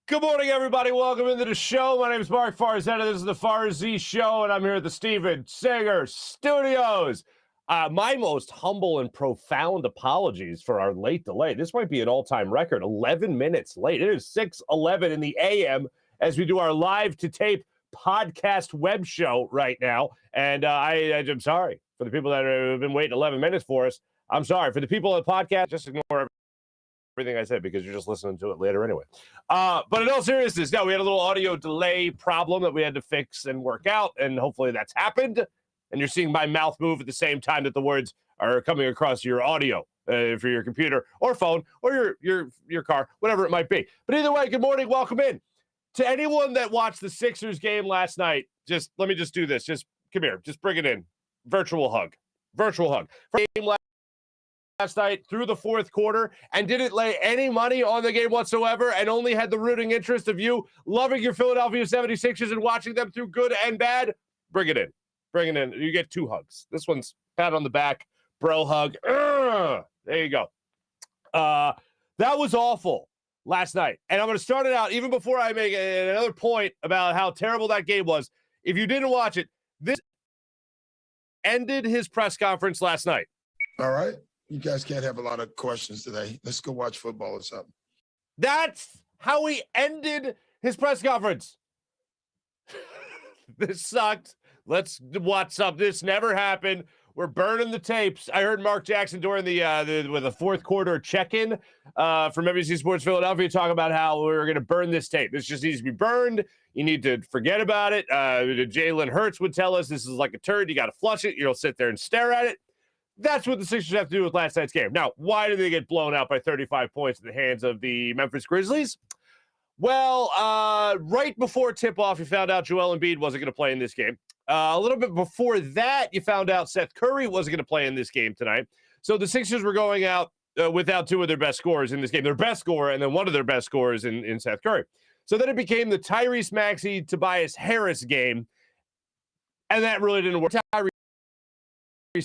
Good morning, everybody. Welcome into the show. My name is Marc Farzy. This is the Farzy Show, and I'm here at the Steven Singer Studios. My most humble and profound apologies for our late delay. This might be an all-time record, 11 minutes late. It is 6:11 in the a.m. as we do our live-to-tape podcast web show right now. And I'm sorry for the people that have been waiting 11 minutes for us. I'm sorry. For the people on the podcast, just ignore everything I said because you're just listening to it later anyway. But in all seriousness, no, we had a little audio delay problem that we had to fix and work out, and hopefully that's happened. And you're seeing my mouth move at the same time that the words are coming across your audio for your computer or phone or your car, whatever it might be. But either way, good morning, welcome in. To anyone that watched the Sixers game last night, let me do this. Just come here, just bring it in. Virtual hug. For the game last night through the fourth quarter and didn't lay any money on the game whatsoever and only had the rooting interest of you loving your Philadelphia 76ers and watching them through good and bad, bring it in. You get two hugs. This one's pat on the back, bro hug. There you go. That was awful last night. And I'm going to start it out even before I make another point about how terrible that game was. If you didn't watch it, this ended his press conference last night. All right. You guys can't have a lot of questions today. Let's go watch football or something. That's how he ended his press conference. This sucked. Let's watch something. This never happened. We're burning the tapes. I heard Marc Jackson during the fourth quarter check-in from NBC Sports Philadelphia talk about how we're going to burn this tape. This just needs to be burned. You need to forget about it. Jalen Hurts would tell us this is like a turd. You got to flush it. You don't sit there and stare at it. That's what the Sixers have to do with last night's game. Now, why did they get blown out by 35 points in the hands of the Memphis Grizzlies? Well, right before tip-off, you found out Joel Embiid wasn't going to play in this game. A little bit before that, you found out Seth Curry wasn't going to play in this game tonight. So the Sixers were going out without two of their best scorers in this game. Their best scorer and then one of their best scorers in Seth Curry. So then it became the Tyrese Maxey, Tobias Harris game, and that really didn't work. Tyrese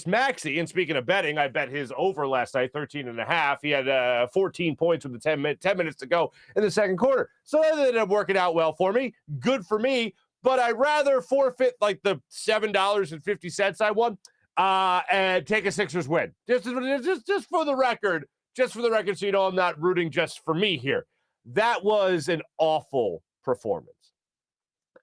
Maxey, and speaking of betting, I bet his over last night, 13.5. He had 14 points with the 10 minutes to go in the second quarter. So that ended up working out well for me. Good for me. But I'd rather forfeit like the $7.50 I won and take a Sixers win. Just for the record, so you know I'm not rooting just for me here. That was an awful performance.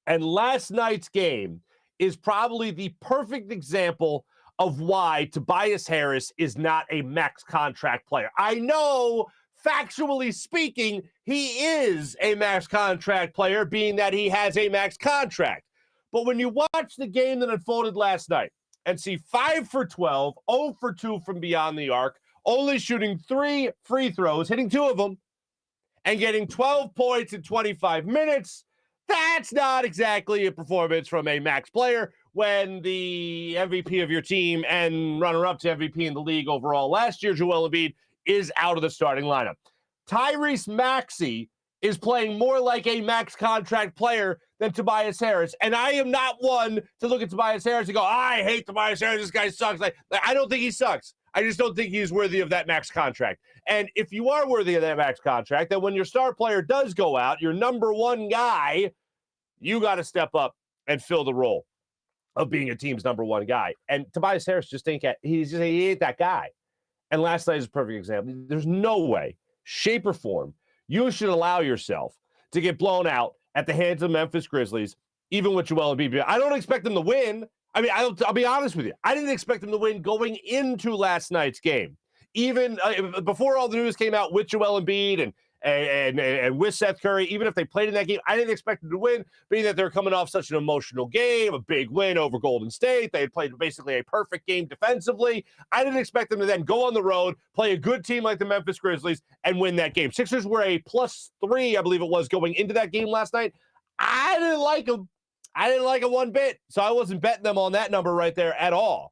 And last night's game is probably the perfect example of why Tobias Harris is not a max contract player. I know, factually speaking, he is a max contract player, being that he has a max contract. But when you watch the game that unfolded last night and see 5 for 12, 0 for 2 from beyond the arc, only shooting 3 free throws, hitting 2 of them, and getting 12 points in 25 minutes, that's not exactly a performance from a max player when the MVP of your team and runner-up to MVP in the league overall last year, Joel Embiid, is out of the starting lineup. Tyrese Maxey is playing more like a max contract player than Tobias Harris. And I am not one to look at Tobias Harris and go, I hate Tobias Harris. This guy sucks. I don't think he sucks. I just don't think he's worthy of that max contract. And if you are worthy of that max contract, then when your star player does go out, your number one guy, you got to step up and fill the role of being a team's number one guy. And Tobias Harris just ain't that guy. And last night is a perfect example. There's no way, shape, or form you should allow yourself to get blown out at the hands of the Memphis Grizzlies, even with Joel Embiid. I don't expect them to win. I mean, I'll be honest with you. I didn't expect them to win going into last night's game. Even before all the news came out with Joel Embiid and with Seth Curry, even if they played in that game, I didn't expect them to win, being that they're coming off such an emotional game, a big win over Golden State. They had played basically a perfect game defensively. I didn't expect them to then go on the road, play a good team like the Memphis Grizzlies, and win that game. Sixers were a +3, I believe it was, going into that game last night. I didn't like them. I didn't like it one bit, so I wasn't betting them on that number right there at all.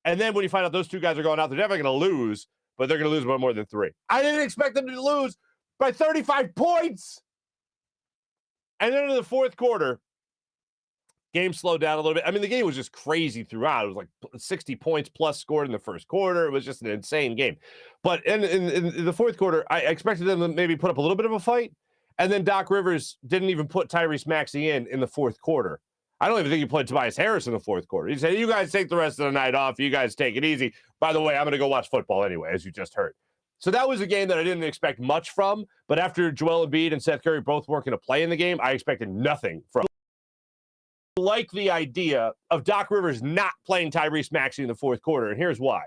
And then when you find out those two guys are going out, they're definitely going to lose, but they're going to lose by more than 3. I didn't expect them to lose by 35 points. And then in the fourth quarter, game slowed down a little bit. I mean, the game was just crazy throughout. It was like 60 points plus scored in the first quarter. It was just an insane game. But in the fourth quarter, I expected them to maybe put up a little bit of a fight. And then Doc Rivers didn't even put Tyrese Maxey in the fourth quarter. I don't even think he played Tobias Harris in the fourth quarter. He said, you guys take the rest of the night off. You guys take it easy. By the way, I'm going to go watch football anyway, as you just heard. So that was a game that I didn't expect much from. But after Joel Embiid and Seth Curry both weren't going to play in the game, I expected nothing from. I like the idea of Doc Rivers not playing Tyrese Maxey in the fourth quarter. And here's why.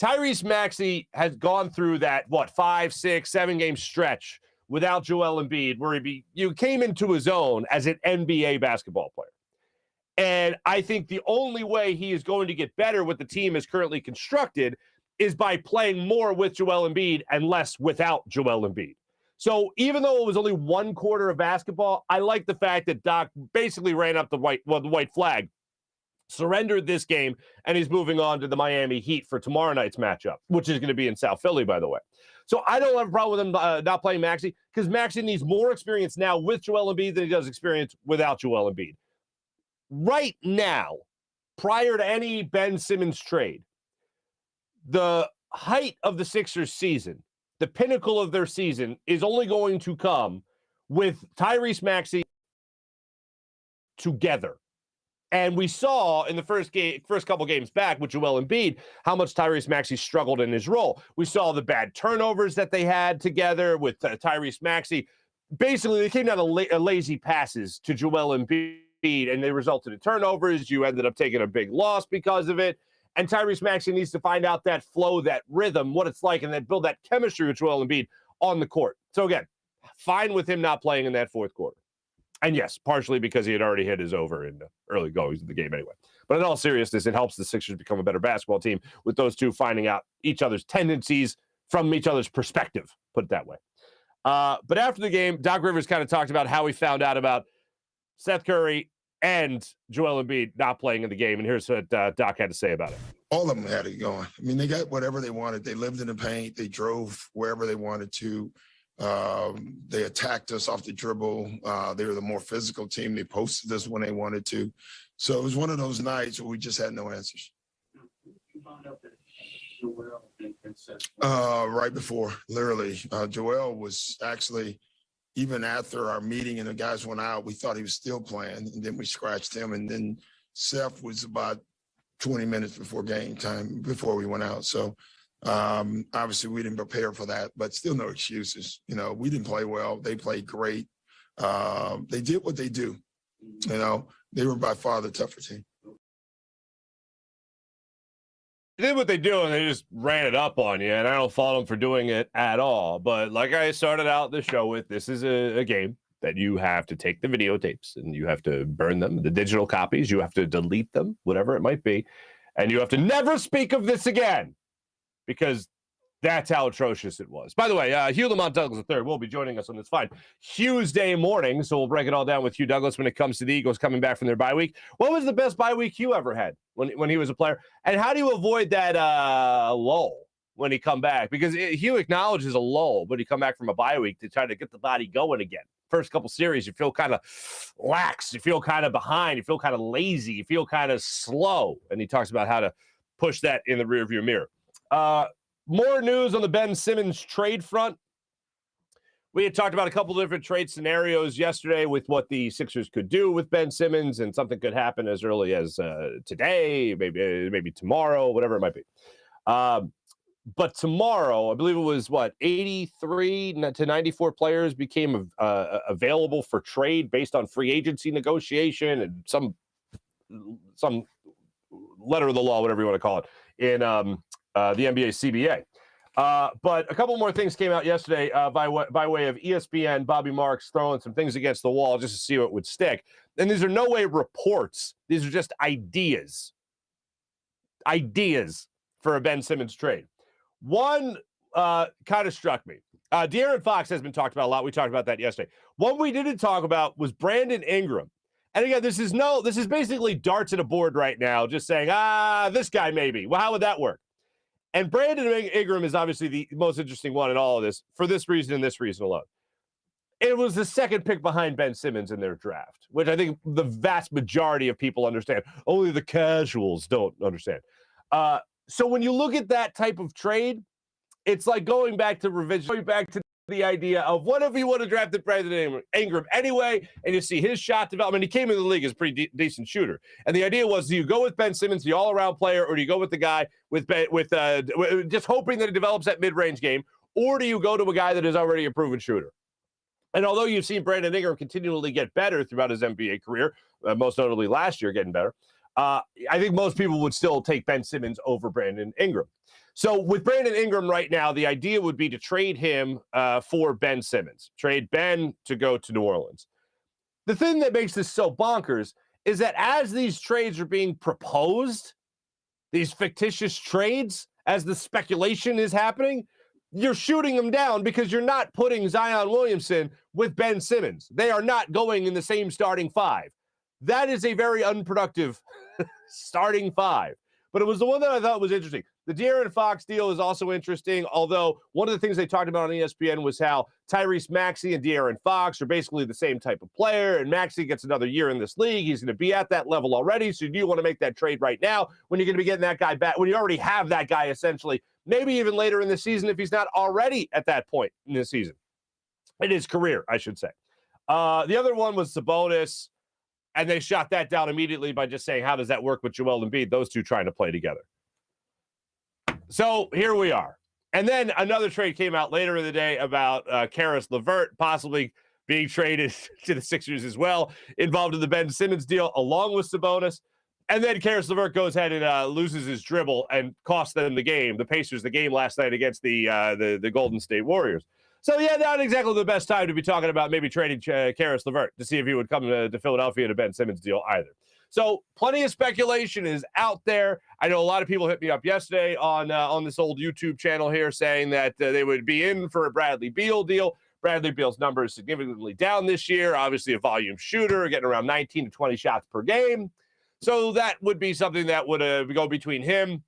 Tyrese Maxey has gone through that, 5, 6, 7 game stretch without Joel Embiid, where you came into his own as an NBA basketball player. And I think the only way he is going to get better with the team as currently constructed is by playing more with Joel Embiid and less without Joel Embiid. So even though it was only one quarter of basketball, I like the fact that Doc basically ran up the white flag, surrendered this game, and he's moving on to the Miami Heat for tomorrow night's matchup, which is going to be in South Philly, by the way. So I don't have a problem with him not playing Maxey, because Maxey needs more experience now with Joel Embiid than he does experience without Joel Embiid. Right now, prior to any Ben Simmons trade, the height of the Sixers season, the pinnacle of their season, is only going to come with Tyrese Maxey together. And we saw in the first couple games back with Joel Embiid how much Tyrese Maxey struggled in his role. We saw the bad turnovers that they had together with Tyrese Maxey. Basically, they came down to lazy passes to Joel Embiid, and they resulted in turnovers. You ended up taking a big loss because of it. And Tyrese Maxey needs to find out that flow, that rhythm, what it's like, and then build that chemistry with Joel Embiid on the court. So again, fine with him not playing in that fourth quarter. And yes, partially because he had already hit his over in the early goings of the game anyway. But in all seriousness, it helps the Sixers become a better basketball team with those two finding out each other's tendencies from each other's perspective, put it that way. But after the game, Doc Rivers kind of talked about how he found out about Seth Curry and Joel Embiid not playing in the game. And here's what Doc had to say about it. All of them had it going. I mean, they got whatever they wanted. They lived in the paint. They drove wherever they wanted to. They attacked us off the dribble. They were the more physical team. They posted us when they wanted to. So it was one of those nights where we just had no answers. You found out that Joel and Seth right before, literally. Joel was actually, even after our meeting and the guys went out, we thought he was still playing, and then we scratched him. And then Seth was about 20 minutes before game time, before we went out. So obviously we didn't prepare for that, but still no excuses. You know, we didn't play well. They played great. They did what they do. You know, they were by far the tougher team. They did what they do, and they just ran it up on you, and I don't fault them for doing it at all. But like I started out the show with, this is a game that you have to take the videotapes, and you have to burn them, the digital copies. You have to delete them, whatever it might be, and you have to never speak of this again, because that's how atrocious it was. By the way, Hugh Douglas III will be joining us on this fine Hugh's Day morning, so we'll break it all down with Hugh Douglas when it comes to the Eagles coming back from their bye week. What was the best bye week Hugh ever had when he was a player? And how do you avoid that lull when he come back? Because Hugh acknowledges a lull when he come back from a bye week to try to get the body going again. First couple series, you feel kind of lax. You feel kind of behind. You feel kind of lazy. You feel kind of slow. And he talks about how to push that in the rearview mirror. More news on the Ben Simmons trade front. We had talked about a couple of different trade scenarios yesterday with what the Sixers could do with Ben Simmons, and something could happen as early as today, maybe tomorrow, whatever it might be. But tomorrow, I believe it was 83 to 94 players became available for trade based on free agency negotiation and some letter of the law, whatever you want to call it, in the NBA CBA. But a couple more things came out yesterday by way of ESPN. Bobby Marks throwing some things against the wall just to see what would stick. And these are no way reports. These are just ideas. Ideas for a Ben Simmons trade. One kind of struck me. De'Aaron Fox has been talked about a lot. We talked about that yesterday. One we didn't talk about was Brandon Ingram. And again, this is basically darts at a board right now, just saying, this guy maybe. Well, how would that work? And Brandon Ingram is obviously the most interesting one in all of this for this reason and this reason alone. It was the second pick behind Ben Simmons in their draft, which I think the vast majority of people understand. Only the casuals don't understand. So when you look at that type of trade, it's like going back to the idea of what if he would have drafted Brandon Ingram anyway, and you see his shot development. He came into the league as a pretty decent shooter. And the idea was, do you go with Ben Simmons, the all-around player, or do you go with the guy with just hoping that he develops that mid-range game, or do you go to a guy that is already a proven shooter? And although you've seen Brandon Ingram continually get better throughout his NBA career, most notably last year getting better, I think most people would still take Ben Simmons over Brandon Ingram. So with Brandon Ingram right now, the idea would be to trade him for Ben Simmons. Trade Ben to go to New Orleans. The thing that makes this so bonkers is that as these trades are being proposed, these fictitious trades, as the speculation is happening, you're shooting them down because you're not putting Zion Williamson with Ben Simmons. They are not going in the same starting five. That is a very unproductive starting five. But it was the one that I thought was interesting. The De'Aaron Fox deal is also interesting, although one of the things they talked about on ESPN was how Tyrese Maxey and De'Aaron Fox are basically the same type of player, and Maxey gets another year in this league. He's going to be at that level already, so do you want to make that trade right now when you're going to be getting that guy back, when you already have that guy essentially, maybe even later in the season if he's not already at that point in the season, in his career, I should say. The other one was Sabonis, and they shot that down immediately by just saying, how does that work with Joel Embiid, those two trying to play together? So here we are. And then another trade came out later in the day about Karis LeVert possibly being traded to the Sixers as well, involved in the Ben Simmons deal along with Sabonis. And then Karis LeVert goes ahead and loses his dribble and costs them the game, the Pacers, the game last night against the Golden State Warriors. So, yeah, not exactly the best time to be talking about maybe trading Karis LeVert to see if he would come to Philadelphia in a Ben Simmons deal either. So plenty of speculation is out there. I know a lot of people hit me up yesterday on this old YouTube channel here saying that they would be in for a Bradley Beal deal. Bradley Beal's number is significantly down this year. Obviously a volume shooter, getting around 19 to 20 shots per game. So that would be something that would go between him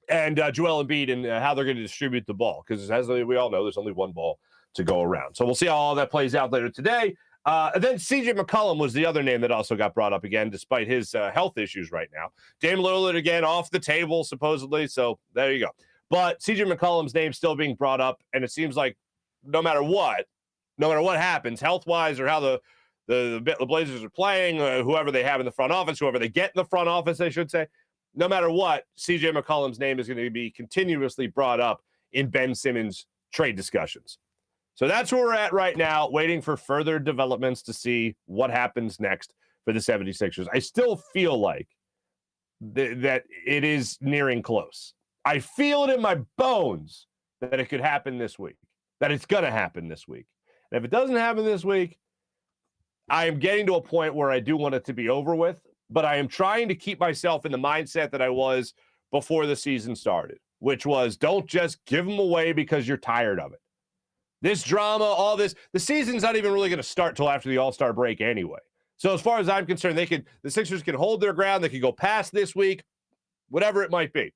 and Joel Embiid and how they're going to distribute the ball. Because as we all know, there's only one ball to go around. So we'll see how all that plays out later today. And then C.J. McCollum was the other name that also got brought up again, despite his health issues right now. Dame Lillard again off the table, supposedly. So there you go. But C.J. McCollum's name still being brought up, and it seems like no matter what happens, health-wise or how the Blazers are playing, whoever they have in the front office, whoever they get in the front office, I should say, no matter what, C.J. McCollum's name is going to be continuously brought up in Ben Simmons trade discussions. So that's where we're at right now, waiting for further developments to see what happens next for the 76ers. I still feel like that it is nearing close. I feel it in my bones that it could happen this week, that it's going to happen this week. And if it doesn't happen this week, I am getting to a point where I do want it to be over with, but I am trying to keep myself in the mindset that I was before the season started, which was don't just give them away because you're tired of it. This drama, all this, the season's not even really going to start till after the All-Star break anyway. So as far as I'm concerned, the Sixers can hold their ground. They can go past this week, whatever it might be.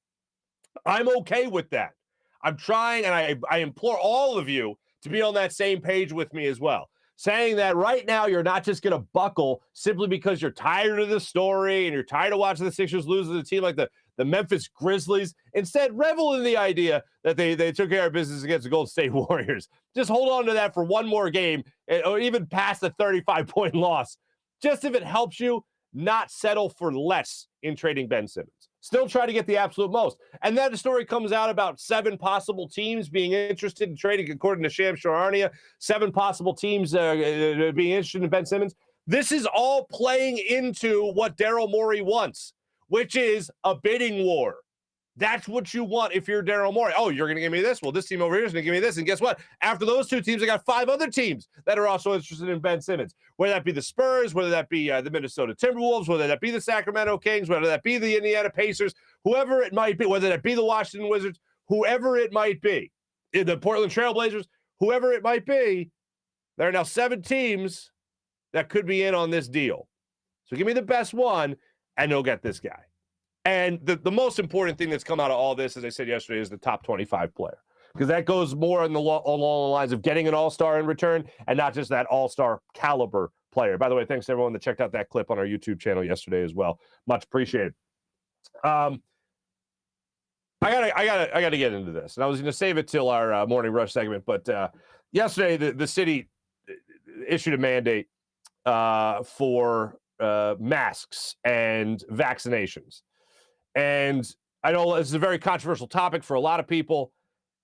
I'm okay with that. I'm trying, and I implore all of you to be on that same page with me as well. Saying that right now you're not just going to buckle simply because you're tired of the story and you're tired of watching the Sixers lose to a team like the Memphis Grizzlies. Instead, revel in the idea that they took care of business against the Golden State Warriors. Just hold on to that for one more game, or even past the 35-point loss. Just if it helps you not settle for less in trading Ben Simmons. Still try to get the absolute most. And then the story comes out about 7 possible teams being interested in trading, according to Shams Charania, 7 possible teams being interested in Ben Simmons. This is all playing into what Daryl Morey wants, which is a bidding war. That's what you want if you're Daryl Morey. Oh, you're going to give me this? Well, this team over here is going to give me this. And guess what? After those 2 teams, I got 5 other teams that are also interested in Ben Simmons. Whether that be the Spurs, whether that be the Minnesota Timberwolves, whether that be the Sacramento Kings, whether that be the Indiana Pacers, whoever it might be, whether that be the Washington Wizards, whoever it might be, the Portland Trail Blazers, whoever it might be, there are now 7 teams that could be in on this deal. So give me the best one, and you'll get this guy. And the most important thing that's come out of all this, as I said yesterday, is the top 25 player. Because that goes more along the lines of getting an all-star in return and not just that all-star caliber player. By the way, thanks to everyone that checked out that clip on our YouTube channel yesterday as well. Much appreciated. I gotta get into this. And I was going to save it till our morning rush segment, but yesterday the city issued a mandate for masks and vaccinations. And I know this is a very controversial topic for a lot of people.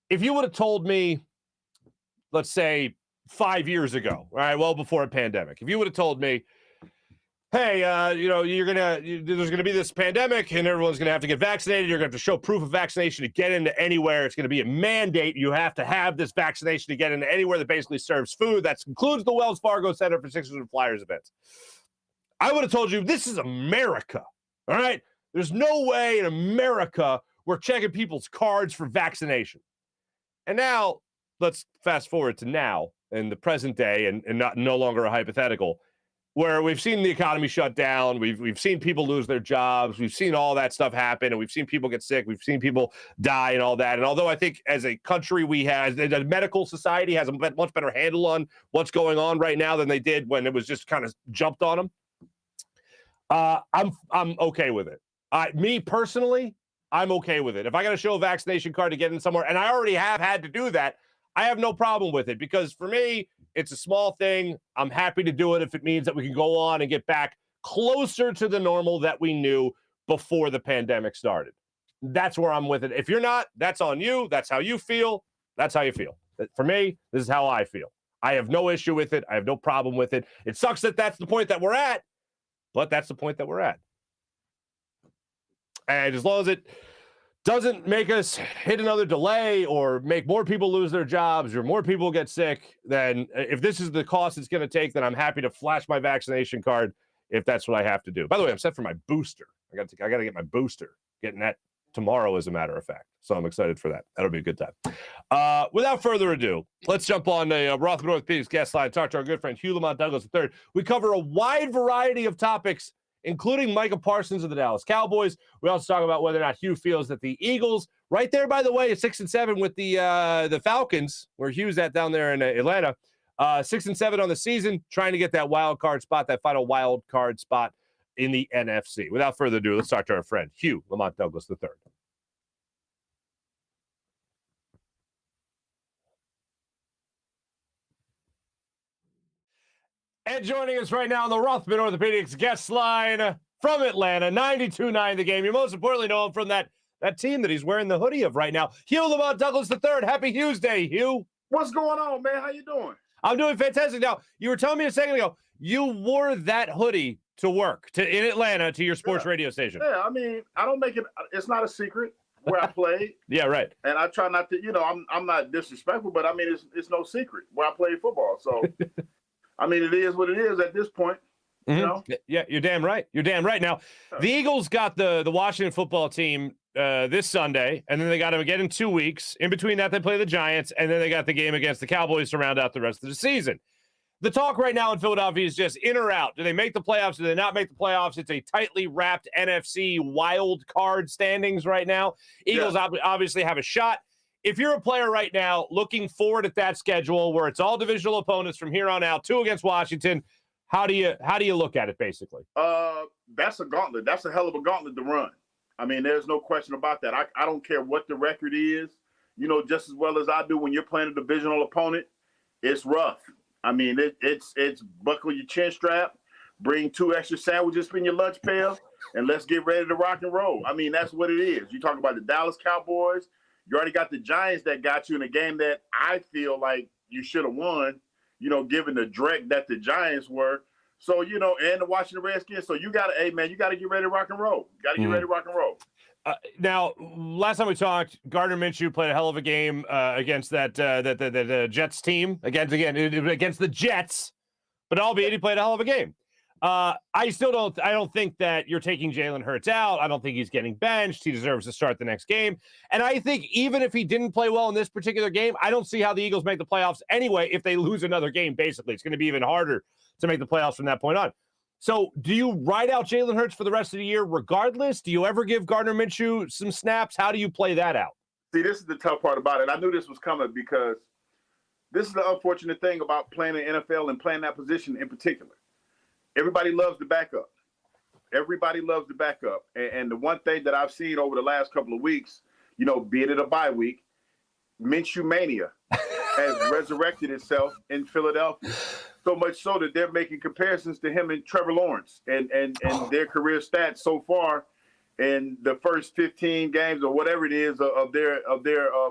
If you would have told me, let's say 5 years ago, right, well before a pandemic, if you would have told me, hey, there's gonna be this pandemic and everyone's gonna have to get vaccinated. You're gonna have to show proof of vaccination to get into anywhere. It's gonna be a mandate. You have to have this vaccination to get into anywhere that basically serves food. That includes the Wells Fargo Center for Sixers and Flyers events. I would have told you this is America. All right, there's no way in America we're checking people's cards for vaccination. And now let's fast forward to now in the present day and no longer a hypothetical, where we've seen the economy shut down, we've seen people lose their jobs, we've seen all that stuff happen, and we've seen people get sick, we've seen people die and all that. And although I think as a country the medical society has a much better handle on what's going on right now than they did when it was just kind of jumped on them, I'm okay with it. Me personally, I'm okay with it. If I got to show a vaccination card to get in somewhere, and I already have had to do that, I have no problem with it, because for me, it's a small thing. I'm happy to do it if it means that we can go on and get back closer to the normal that we knew before the pandemic started. That's where I'm with it. If you're not, that's on you. That's how you feel. That's how you feel. For me, this is how I feel. I have no issue with it. I have no problem with it. It sucks that that's the point that we're at, but that's the point that we're at. And as long as it doesn't make us hit another delay or make more people lose their jobs or more people get sick, then if this is the cost it's going to take, then I'm happy to flash my vaccination card if that's what I have to do. By the way, I'm set for my booster. I got to get my booster. Getting that tomorrow, as a matter of fact. So I'm excited for that. That'll be a good time. Without further ado, let's jump on the Rothman Orthopaedics guest line and talk to our good friend Hugh Douglas III. We cover a wide variety of topics, including Micah Parsons of the Dallas Cowboys. We also talk about whether or not Hugh feels that the Eagles, right there, by the way, at 6-7 with the Falcons, where Hugh's at down there in Atlanta, 6-7 on the season, trying to get that wild card spot, that final wild card spot in the NFC. Without further ado, let's talk to our friend Hugh Douglas III. And joining us right now on the Rothman Orthopaedics guest line from Atlanta, 92.9 The Game. You most importantly know him from that team that he's wearing the hoodie of right now. Hugh Douglas III. Happy Hugh's Day, Hugh. What's going on, man? How you doing? I'm doing fantastic. Now, you were telling me a second ago, you wore that hoodie to work in Atlanta to your sports radio station. Yeah, I mean, I don't make it. It's not a secret where I play. Yeah, right. And I try not to. I'm not disrespectful, but I mean, it's no secret where I play football. So. I mean, it is what it is at this point. You know? Yeah, you're damn right. You're damn right. Now, the Eagles got the Washington football team this Sunday, and then they got them again in 2 weeks. In between that, they play the Giants, and then they got the game against the Cowboys to round out the rest of the season. The talk right now in Philadelphia is just in or out. Do they make the playoffs? Do they not make the playoffs? It's a tightly wrapped NFC wild card standings right now. Eagles obviously have a shot. If you're a player right now looking forward at that schedule where it's all divisional opponents from here on out, 2 against Washington, how do you look at it basically? That's a gauntlet. That's a hell of a gauntlet to run. I mean, there's no question about that. I don't care what the record is, just as well as I do when you're playing a divisional opponent, it's rough. I mean, it's buckle your chin strap, bring 2 extra sandwiches in your lunch pail, and let's get ready to rock and roll. I mean, that's what it is. You talk about the Dallas Cowboys. You already got the Giants that got you in a game that I feel like you should have won, given the dreck that the Giants were. So, and the Washington Redskins. So you got to, hey, man, you got to get ready to rock and roll. You got to get ready to rock and roll. Now, last time we talked, Gardner Minshew played a hell of a game against that Jets team, against the Jets, but albeit he played a hell of a game. I don't think that you're taking Jalen Hurts out. I don't think he's getting benched. He deserves to start the next game. And I think even if he didn't play well in this particular game, I don't see how the Eagles make the playoffs anyway if they lose another game, basically. It's going to be even harder to make the playoffs from that point on. So do you ride out Jalen Hurts for the rest of the year regardless? Do you ever give Gardner Minshew some snaps? How do you play that out? See, this is the tough part about it. I knew this was coming because this is the unfortunate thing about playing in the NFL and playing that position in particular. Everybody loves the backup. Everybody loves the backup. And the one thing that I've seen over the last couple of weeks, be it a bye week, Minshew mania. has resurrected itself in Philadelphia. So much so that they're making comparisons to him and Trevor Lawrence and their career stats so far in the first 15 games or whatever it is of their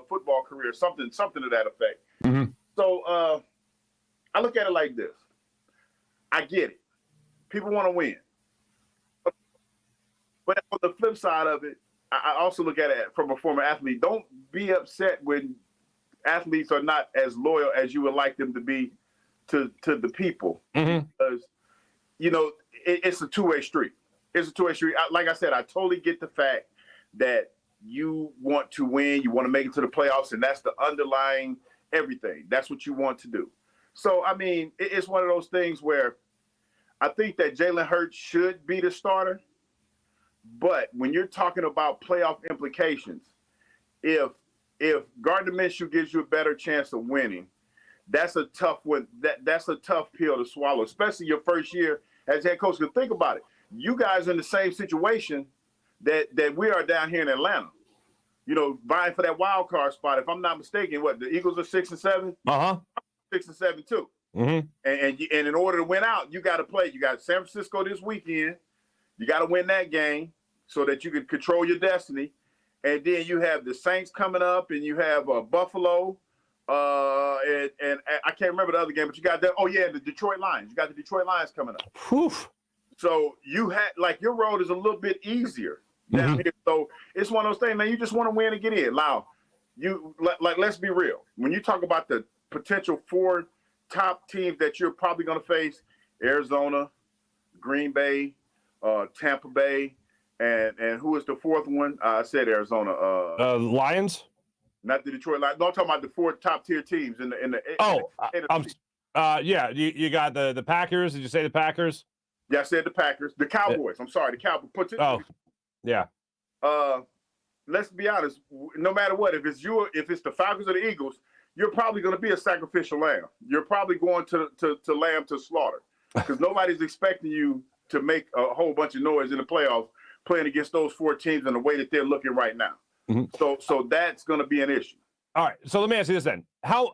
football career, something to that effect. Mm-hmm. So I look at it like this. I get it. People want to win. But on the flip side of it, I also look at it from a former athlete. Don't be upset when athletes are not as loyal as you would like them to be to the people. Mm-hmm. Because, you know, it's a two-way street. It's a two-way street. Like I said, I totally get the fact that you want to win, you want to make it to the playoffs, and that's the underlying everything. That's what you want to do. So, I mean, it's one of those things where I think that Jalen Hurts should be the starter. But when you're talking about playoff implications, if Gardner Minshew gives you a better chance of winning, that's a tough one. That's a tough pill to swallow, especially your first year as head coach. Because think about it, you guys are in the same situation that we are down here in Atlanta. You know, vying for that wild card spot. If I'm not mistaken, what the Eagles are 6-7? 6-7 too. Mm-hmm. And in order to win out, you got to play. You got San Francisco this weekend. You got to win that game so that you can control your destiny. And then you have the Saints coming up, and you have Buffalo, and I can't remember the other game, but you got the Detroit Lions. You got the Detroit Lions coming up. Whew. So you had your road is a little bit easier. Mm-hmm. So it's one of those things, man. You just want to win and get in. Now, let's be real. When you talk about the potential 4 top teams that you're probably going to face, Arizona, Green Bay, Tampa Bay, and who is the 4th one? I said Arizona. Lions? Not the Detroit Lions. No, I'm talking about the 4 top tier teams in the. Yeah. You got the Packers. Did you say the Packers? Yeah, I said the Packers. The Cowboys. I'm sorry, the Cowboys. Yeah. Let's be honest. No matter what, if it's the Falcons or the Eagles, you're probably going to be a sacrificial lamb. You're probably going to lamb to slaughter because nobody's expecting you to make a whole bunch of noise in the playoffs playing against those 4 teams in the way that they're looking right now. Mm-hmm. So that's going to be an issue. All right. So let me ask you this then: how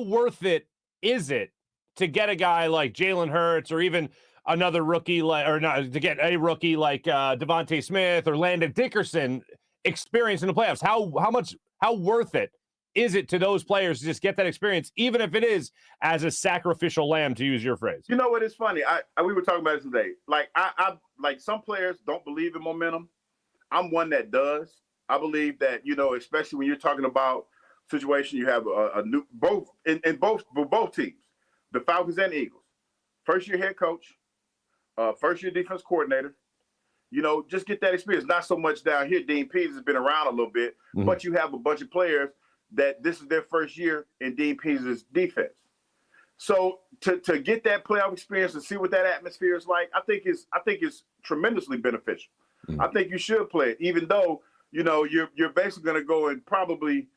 worth it is it to get a guy like Jalen Hurts or even another rookie to get a rookie like Devontae Smith or Landon Dickerson experience in the playoffs? How worth it is it to those players to just get that experience, even if it is as a sacrificial lamb, to use your phrase? You know what? It's funny. We were talking about it today. I like some players don't believe in momentum. I'm one that does. I believe that, especially when you're talking about situation, you have a new both teams, the Falcons and Eagles. First year head coach, first year defense coordinator. Just get that experience. Not so much down here. Dean Pease has been around a little bit, mm-hmm. but you have a bunch of players that this is their first year in Dean Pease's defense. So to get that playoff experience and see what that atmosphere is like, I think it's tremendously beneficial. Mm-hmm. I think you should play it, even though you're basically going to go and probably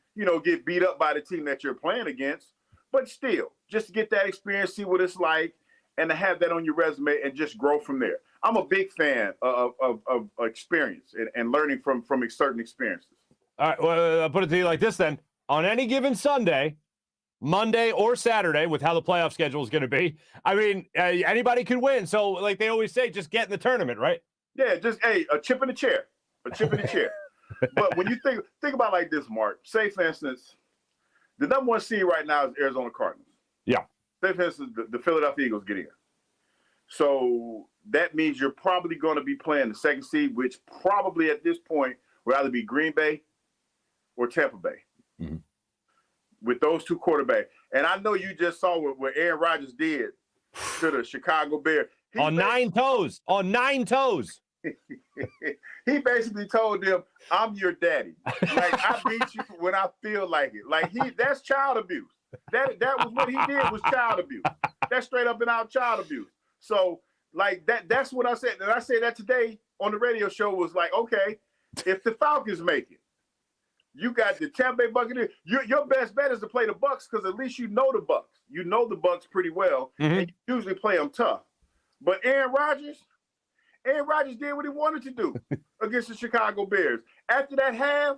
get beat up by the team that you're playing against. But still, just to get that experience, see what it's like, and to have that on your resume and just grow from there. I'm a big fan of experience and learning from certain experiences. All right, well, I'll put it to you like this then. On any given Sunday, Monday or Saturday, with how the playoff schedule is going to be, I mean, anybody could win. So, like they always say, just get in the tournament, right? Yeah, just, a chip in the chair. A chip in the chair. But when you think about it like this, Mark, say, for instance, the number 1 seed right now is Arizona Cardinals. Yeah. Say, for instance, the Philadelphia Eagles get in. So that means you're probably going to be playing the 2nd seed, which probably at this point would either be Green Bay or Tampa Bay. Mm-hmm. With those 2 quarterbacks. And I know you just saw what Aaron Rodgers did to the Chicago Bears. On 9 toes. He basically told them, I'm your daddy. Like, I beat you when I feel like it. Like, that's child abuse. That was what he did, was child abuse. That's straight up and out child abuse. So, like, that's what I said. And I said that today on the radio show was like, okay, if the Falcons make it, you got the Tampa Bay Buccaneers. Your best bet is to play the Bucs because at least you know the Bucs. You know the Bucs pretty well, mm-hmm. and you usually play them tough. But Aaron Rodgers did what he wanted to do against the Chicago Bears. After that half,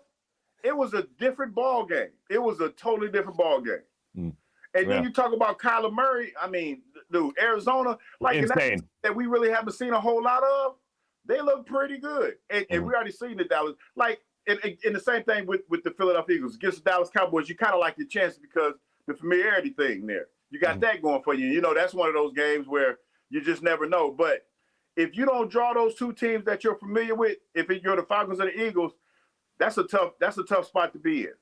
it was a different ball game. It was a totally different ball game. And then you talk about Kyler Murray. I mean, dude, Arizona, like insane. That we really haven't seen a whole lot of. They look pretty good. And we already seen the Dallas. Like, and the same thing with the Philadelphia Eagles. Against the Dallas Cowboys, you kind of like your chances because the familiarity thing there. You got that going for you. You know, that's one of those games where you just never know. But if you don't draw those two teams that you're familiar with, if you're the Falcons or the Eagles, that's a tough spot to be in.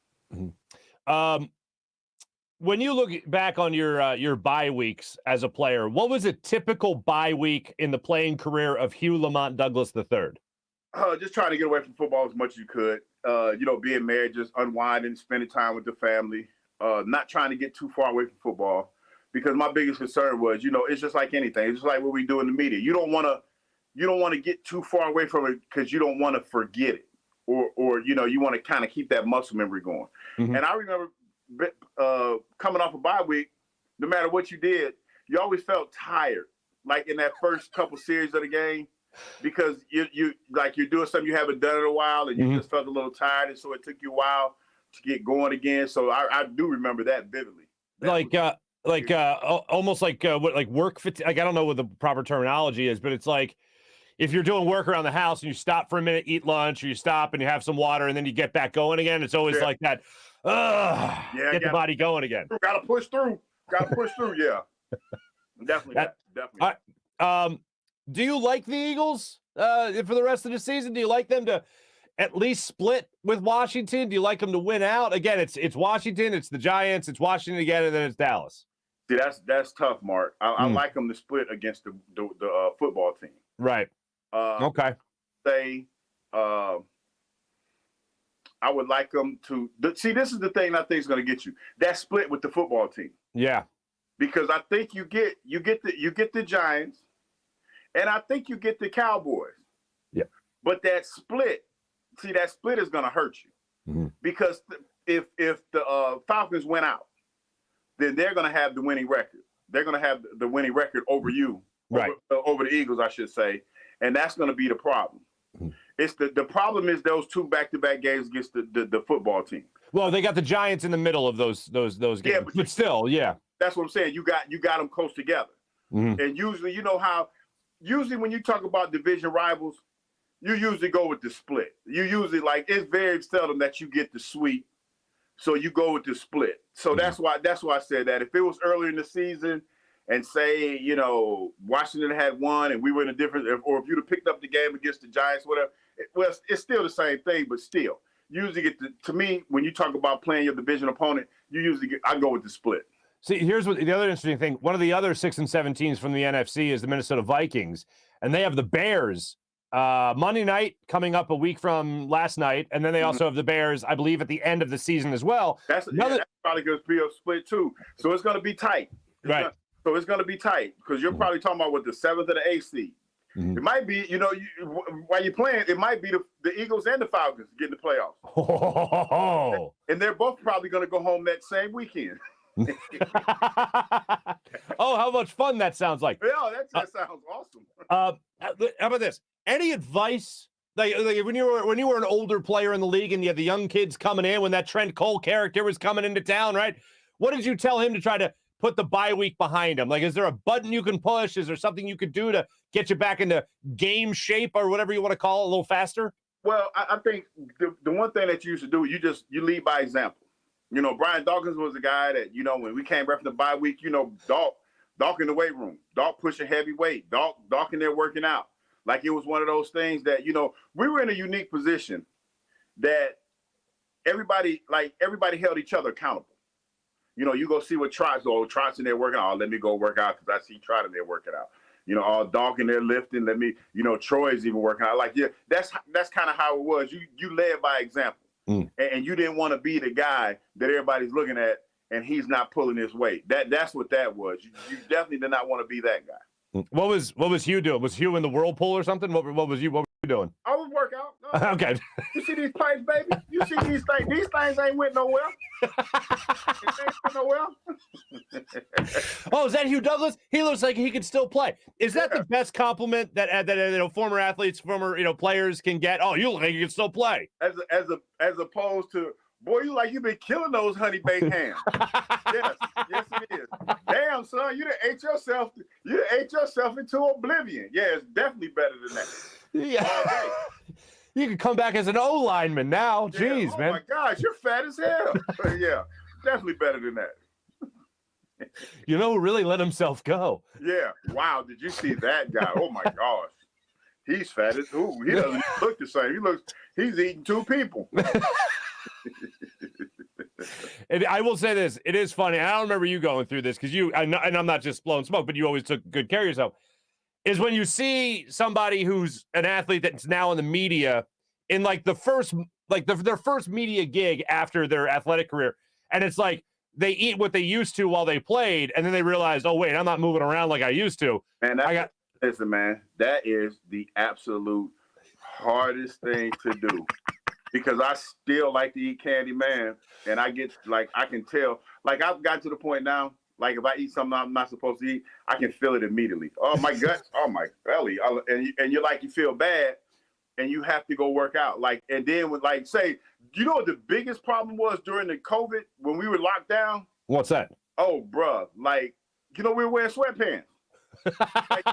When you look back on your bye weeks as a player, what was a typical bye week in the playing career of Hugh Lamont Douglas III? Just trying to get away from football as much as you could. You know, being married, just unwinding, spending time with the family, not trying to get too far away from football. Because my biggest concern was, you know, it's just like anything. It's just like what we do in the media. You don't want to get too far away from it because you don't want to forget it, or you know, you want to kind of keep that muscle memory going. And I remember coming off a bye week, no matter what you did, you always felt tired, like in that first couple series of the game, because you like you're doing something you haven't done in a while, and you just felt a little tired, and so it took you a while to get going again. So I do remember that vividly. Almost like work fatigue. Like, I don't know what the proper terminology is, but it's like if you're doing work around the house and you stop for a minute, eat lunch, or you stop and you have some water, and then you get back going again. It's always like that. Get the body going again. Got to push through. Yeah, definitely. All right. Do you like the Eagles for the rest of the season? Do you like them to at least split with Washington? Do you like them to win out? Again, it's Washington, it's the Giants, it's Washington again, and then it's Dallas. See, that's tough, Mark. I like them to split against the football team. Right. Okay. I would like them to see. This is the thing I think is going to get you that split with the football team. Yeah. Because I think you get the Giants, and I think you get the Cowboys. Yeah. But that split is going to hurt you because if the Falcons went out, then they're going to have the winning record. They're going to have the winning record over you, right? Over the Eagles, I should say, and that's going to be the problem. It's the problem is those two back-to-back games against the football team. Well, they got the Giants in the middle of those games, but still, yeah. That's what I'm saying. You got them close together, and usually, you know how when you talk about division rivals, you usually go with the split. You usually it's very seldom that you get the sweep, so you go with the split. So that's why I said that. If it was earlier in the season, and say, you know, Washington had won and we were in a different, or if you'd have picked up the game against the Giants, whatever, it's still the same thing, but still, you usually get to me, when you talk about playing your division opponent, I go with the split. See, here's what the other interesting thing. One of the other 6 and 7 teams from the NFC is the Minnesota Vikings, and they have the Bears Monday night coming up a week from last night, and then they also have the Bears, I believe, at the end of the season as well. That's probably going to be a split too. So it's going to be tight. So it's going to be tight because you're probably talking about the 7th or the 8th seed. It might be, you know, while you're playing, it might be the Eagles and the Falcons getting the playoffs. And they're both probably going to go home that same weekend. Oh, how much fun that sounds like. Yeah, that sounds awesome. How about this? Any advice? Like when you were an older player in the league and you had the young kids coming in, when that Trent Cole character was coming into town, right? What did you tell him to try to put the bye week behind him? Like, is there a button you can push? Is there something you could do to get you back into game shape or whatever you want to call it a little faster? Well, I think the one thing that you used to do, you lead by example. You know, Brian Dawkins was the guy that, you know, when we came back from the bye week, you know, Dawk in the weight room, Dawk pushing heavy weight, Dawk in there working out. Like, it was one of those things that, you know, we were in a unique position that everybody held each other accountable. You know, you go see what Trot's in there working out. Oh, let me go work out because I see Trot in there working out. You know, Dawk in there lifting. Troy's even working out. Like, yeah, that's kind of how it was. You led by example. And you didn't want to be the guy that everybody's looking at and he's not pulling his weight. That's what that was. You definitely did not want to be that guy. What was Hugh doing? Was Hugh in the whirlpool or something? What were you doing? I was working out. No. Okay. You see these pipes, baby? You see these things? These things ain't went nowhere. Oh, is that Hugh Douglas? He looks like he could still play. Is that the best compliment that you know, former athletes, former, you know, players can get? Oh, you look like you can still play. As opposed to Boy, you like you've been killing those honey baked hams. Yes, it is. Damn, son, you done ate yourself into oblivion. Yeah, it's definitely better than that. Yeah. You could come back as an O lineman now. Yeah. Jeez, Oh man. my gosh, you're fat as hell. Yeah, definitely better than that. You know who really let himself go? Yeah. Wow, did you see that guy? Oh my gosh. He's fat as who? He doesn't even look the same. He's eating two people. And I will say this, it is funny. I don't remember you going through this because and I'm not just blowing smoke, but you always took good care of yourself. Is when you see somebody who's an athlete that's now in the media in like the first, like their first media gig after their athletic career. And it's like they eat what they used to while they played. And then they realize, oh, wait, I'm not moving around like I used to. Man, listen, man, that is the absolute hardest thing to do. Because I still like to eat candy, man. And I get, like, I can tell. Like, I've got to the point now, like, if I eat something I'm not supposed to eat, I can feel it immediately. Oh, my guts. Oh, my belly. And you're like, you feel bad, and you have to go work out. Like, and then, with like, say, you know what the biggest problem was during the COVID when we were locked down? What's that? Oh, bruh. Like, we were wearing sweatpants. like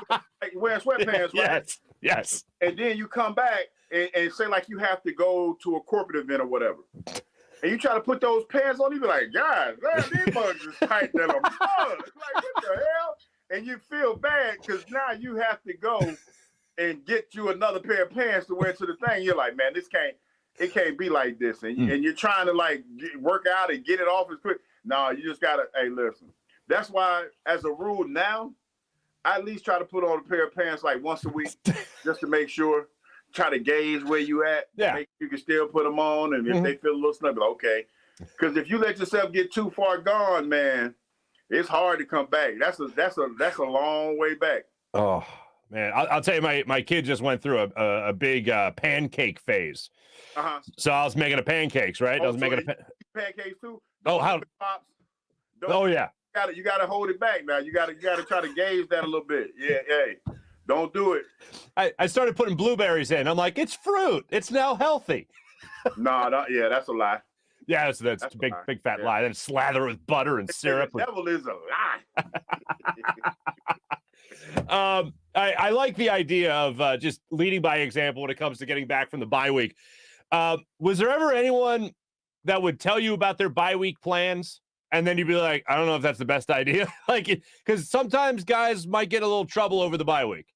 wearing sweatpants, right? Yes. And then you come back and say like you have to go to a corporate event or whatever. And you try to put those pants on, you be like, God, these bugs is tight than a mug. Like, what the hell? And you feel bad because now you have to go and get you another pair of pants to wear to the thing. You're like, man, it can't be like this. And you're trying to like work out and get it off as quick. No, you just gotta, hey, listen. That's why, as a rule now, I at least try to put on a pair of pants like once a week just to make sure. Try to gauge where you at. Yeah. Make sure you can still put them on. And if they feel a little snug, like, okay. Because if you let yourself get too far gone, man, it's hard to come back. That's a long way back. Oh, man. I'll tell you, my kid just went through a big pancake phase. Uh-huh. So I was making pancakes, right? I was making pancakes too. Oh, how? Oh, yeah. You gotta hold it back now. You gotta try to gauge that a little bit. Yeah, hey. Don't do it. I started putting blueberries in. I'm like, it's fruit. It's now healthy. Yeah, that's a lie. Yeah, that's a big fat lie. Then slather it with butter and syrup. The devil is a lie. I like the idea of just leading by example when it comes to getting back from the bye week. Was there ever anyone that would tell you about their bye week plans? And then you'd be like, I don't know if that's the best idea. Like, because sometimes guys might get a little trouble over the bye week.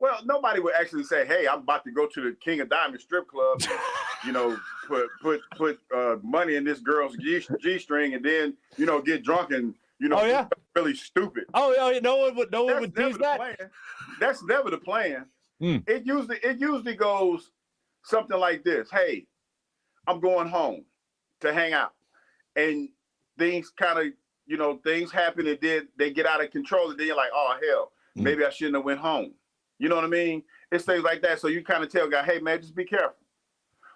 Well, nobody would actually say, hey, I'm about to go to the King of Diamonds strip club and, put money in this girl's G-string and then, get drunk and, really stupid. Oh, yeah, no one would tease that. Plan. That's never the plan. It usually goes something like this. Hey, I'm going home to hang out. And things kind of, things happen and then they get out of control and then you're like, oh, hell, maybe I shouldn't have went home. You know what I mean? It's things like that. So you kind of tell a guy, hey, man, just be careful.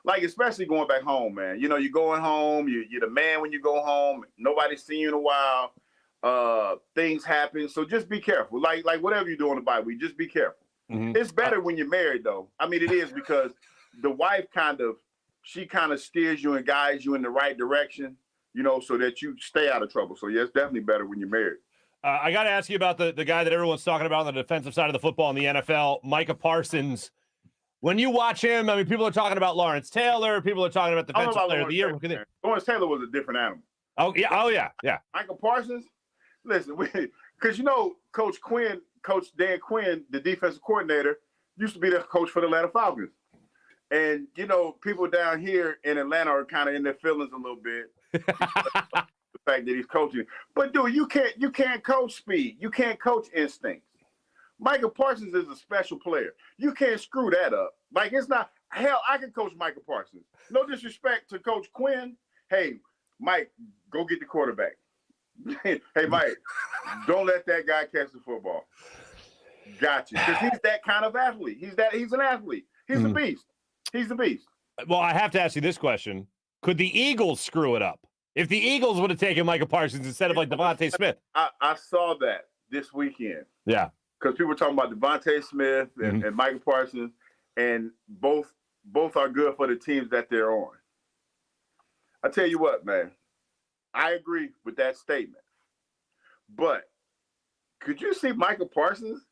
Like, especially going back home, man. You're going home. You're the man when you go home. Nobody's seen you in a while. Things happen. So just be careful. Like whatever you do on the bye week, just be careful. Mm-hmm. It's better when you're married, though. I mean, it is because the wife kind of steers you and guides you in the right direction, so that you stay out of trouble. So, yeah, it's definitely better when you're married. I got to ask you about the guy that everyone's talking about on the defensive side of the football in the NFL, Micah Parsons. When you watch him, I mean, people are talking about Lawrence Taylor. People are talking about Defensive Player of the Year. Lawrence Taylor was a different animal. Oh, yeah. Micah Parsons, listen, because, Coach Dan Quinn, the defensive coordinator, used to be the coach for the Atlanta Falcons. And, people down here in Atlanta are kind of in their feelings a little bit. The fact that he's coaching. But dude, you can't coach speed. You can't coach instincts. Micah Parsons is a special player. You can't screw that up. Like, it's not, hell, I can coach Micah Parsons. No disrespect to Coach Quinn. Hey, Mike, go get the quarterback. Hey, Mike, don't let that guy catch the football. Gotcha. Because he's that kind of athlete. He's an athlete. He's a beast. He's a beast. Well, I have to ask you this question. Could the Eagles screw it up? If the Eagles would have taken Micah Parsons instead of like Devontae Smith. I saw that this weekend. Yeah. Because people were talking about Devontae Smith and Micah Parsons, and both are good for the teams that they're on. I tell you what, man, I agree with that statement. But could you see Michael Parsons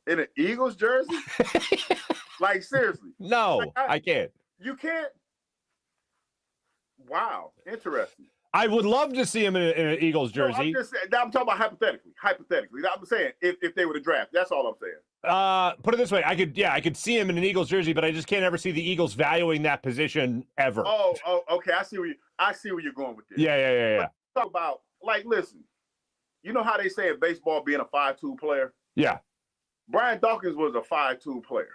in an Eagles jersey? Like, seriously. No, like, I can't. You can't? Wow. Interesting. I would love to see him in an Eagles jersey. No, I'm talking about hypothetically. I'm saying if they were to draft. That's all I'm saying. Put it this way. I could see him in an Eagles jersey, but I just can't ever see the Eagles valuing that position ever. Oh, okay. I see where you're going with this. Yeah. Talk about, like, listen, you know how they say in baseball being a 5-2 player? Yeah. Brian Dawkins was a 5-2 player.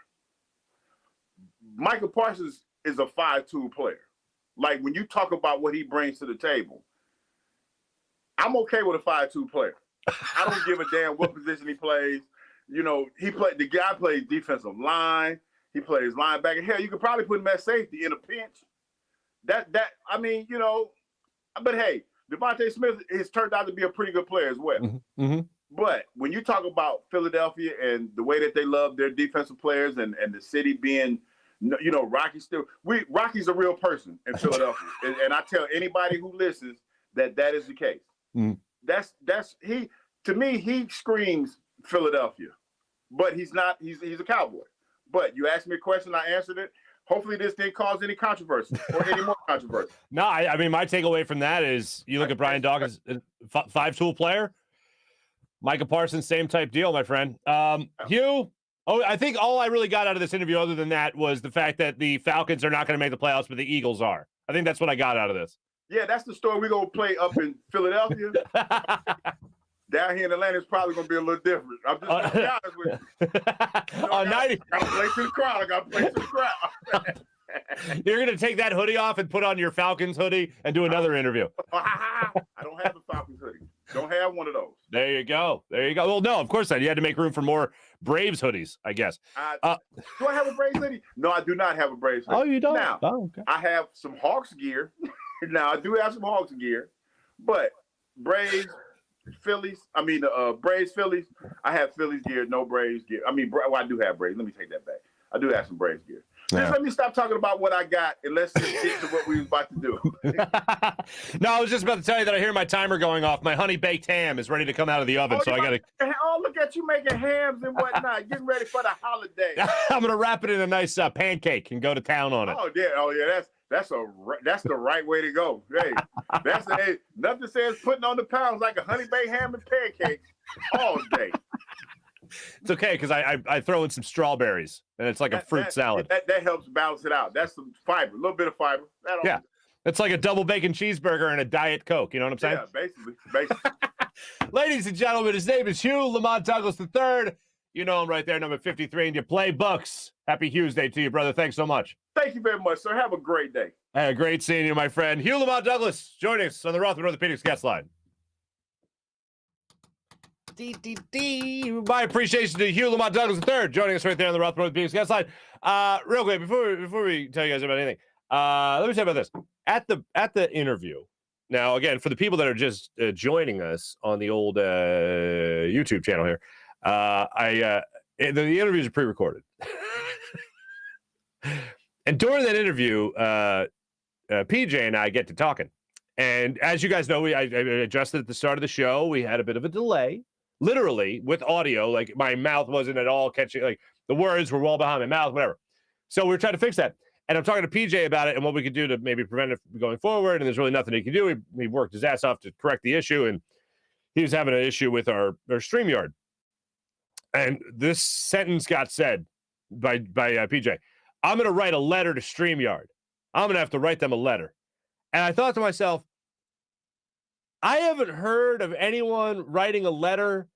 Michael Parsons is a 5-2 player. Like, when you talk about what he brings to the table, I'm okay with a 5-2 player. I don't give a damn what position he plays. You know, the guy plays defensive line. He plays linebacker. Hell, you could probably put him at safety in a pinch. I mean, you know, but hey, Devontae Smith has turned out to be a pretty good player as well. Mm-hmm. But when you talk about Philadelphia and the way that they love their defensive players and the city being, you know, Rocky's a real person in Philadelphia. and I tell anybody who listens that is the case. Mm. To me, he screams Philadelphia, but he's not, he's a Cowboy. But you asked me a question, I answered it. Hopefully this didn't cause any controversy or any more controversy. No, I mean, my takeaway from that is you look at Brian Dawkins, 5-tool player. Micah Parsons, same type deal, my friend. Hugh, I think all I really got out of this interview other than that was the fact that the Falcons are not going to make the playoffs, but the Eagles are. I think that's what I got out of this. Yeah, that's the story we're going to play up in Philadelphia. Down here in Atlanta, it's probably going to be a little different. I'm just going to be honest with you. I got to play to the crowd. You're going to take that hoodie off and put on your Falcons hoodie and do another interview. I don't have a Falcons hoodie. Don't have one of those. There you go. Well, no, of course not. You had to make room for more Braves hoodies, I guess. Do I have a Braves hoodie? No, I do not have a Braves hoodie. Oh, you don't? Now, okay. I have some Hawks gear. Now, I do have some Hawks gear. But Braves, Phillies, Braves, Phillies, I have Phillies gear, no Braves gear. I do have Braves. Let me take that back. I do have some Braves gear. Just let me stop talking about what I got and let's just get to what we was about to do. No, I was just about to tell you that I hear my timer going off. My honey baked ham is ready to come out of the oven, so I got to. Oh, look at you making hams and whatnot, getting ready for the holiday. I'm gonna wrap it in a nice pancake and go to town on it. Oh yeah, that's the right way to go. Hey, nothing says putting on the pounds like a honey baked ham and pancakes all day. It's okay because I throw in some strawberries and it's like a fruit salad. That helps balance it out. That's some fiber, a little bit of fiber. Yeah, it's like a double bacon cheeseburger and a Diet Coke. You know what I'm saying? Yeah, basically. Ladies and gentlemen, his name is Hugh Lamont Douglas III. You know him right there, number 53, and you play books. Happy Hughes Day to you, brother. Thanks so much. Thank you very much, sir. Have a great day. Hey, great seeing you, my friend. Hugh Lamont Douglas joining us on the Rothman Orthopaedics guest line. My appreciation to Hugh Lamont Douglas III joining us right there on the Rothman Orthopaedics guest line. Real quick, before we tell you guys about anything, let me tell you about this. At the interview, now again, for the people that are just joining us on the old YouTube channel here, the interviews are pre-recorded. And during that interview, PJ and I get to talking. And as you guys know, I adjusted at the start of the show. We had a bit of a delay, literally, with audio. Like, my mouth wasn't at all catching, like, the words were well behind my mouth, whatever. So we were trying to fix that. And I'm talking to PJ about it and what we could do to maybe prevent it from going forward. And there's really nothing he can do. He worked his ass off to correct the issue. And he was having an issue with our StreamYard. And this sentence got said by PJ. I'm going to write a letter to StreamYard. I'm going to have to write them a letter. And I thought to myself, I haven't heard of anyone writing a letter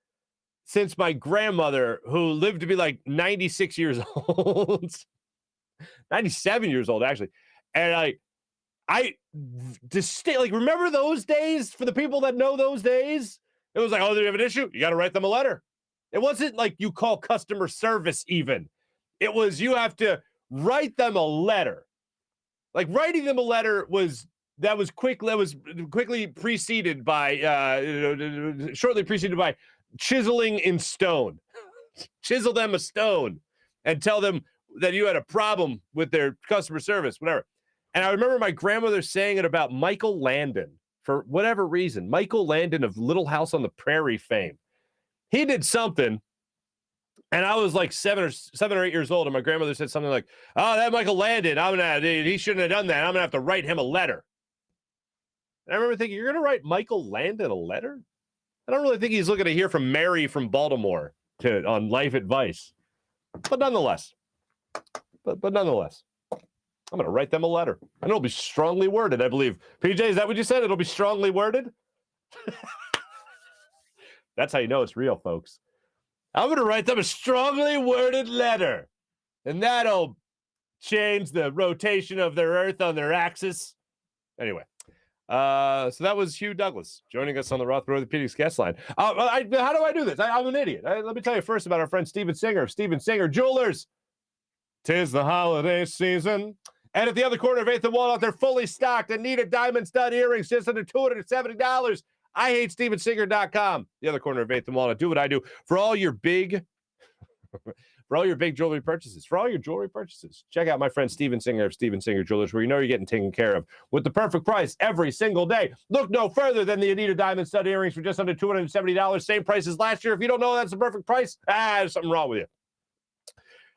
since my grandmother, who lived to be like 96 years old. 97 years old, actually. And I distinctly, remember those days? For the people that know those days, it was like, oh, do you have an issue? You got to write them a letter. It wasn't like you call customer service even. It was you have to write them a letter. Like, writing them a letter was quickly preceded by shortly preceded by chiseling in stone. Chisel them a stone and tell them that you had a problem with their customer service, whatever. And I remember my grandmother saying it about Michael Landon for whatever reason. Michael Landon of Little House on the Prairie fame. He did something, and I was like 7 or 8 years old, and my grandmother said something like, "Oh, that Michael Landon, he shouldn't have done that. I'm gonna have to write him a letter." And I remember thinking, "You're gonna write Michael Landon a letter?" I don't really think he's looking to hear from Mary from Baltimore on life advice, but nonetheless, I'm going to write them a letter, and it'll be strongly worded, I believe. PJ, is that what you said? It'll be strongly worded? That's how you know it's real, folks. I'm going to write them a strongly worded letter, and that'll change the rotation of their Earth on their axis. Anyway, so that was Hugh Douglas joining us on the Rothman Orthopaedics guest line. How do I do this? I'm an idiot. Let me tell you first about our friend Steven Singer of Steven Singer Jewelers. 'Tis the holiday season. And at the other corner of 8th and Walnut, they're fully stocked and needed diamond stud earrings just under $270. IHateStevenSinger.com. The other corner of 8th and Walnut. Do what I do for all your big jewelry purchases. For all your jewelry purchases, check out my friend Steven Singer of Steven Singer Jewelers, where you know you're getting taken care of with the perfect price every single day. Look no further than the Anita Diamond Stud earrings for just under $270. Same price as last year. If you don't know that's the perfect price, there's something wrong with you.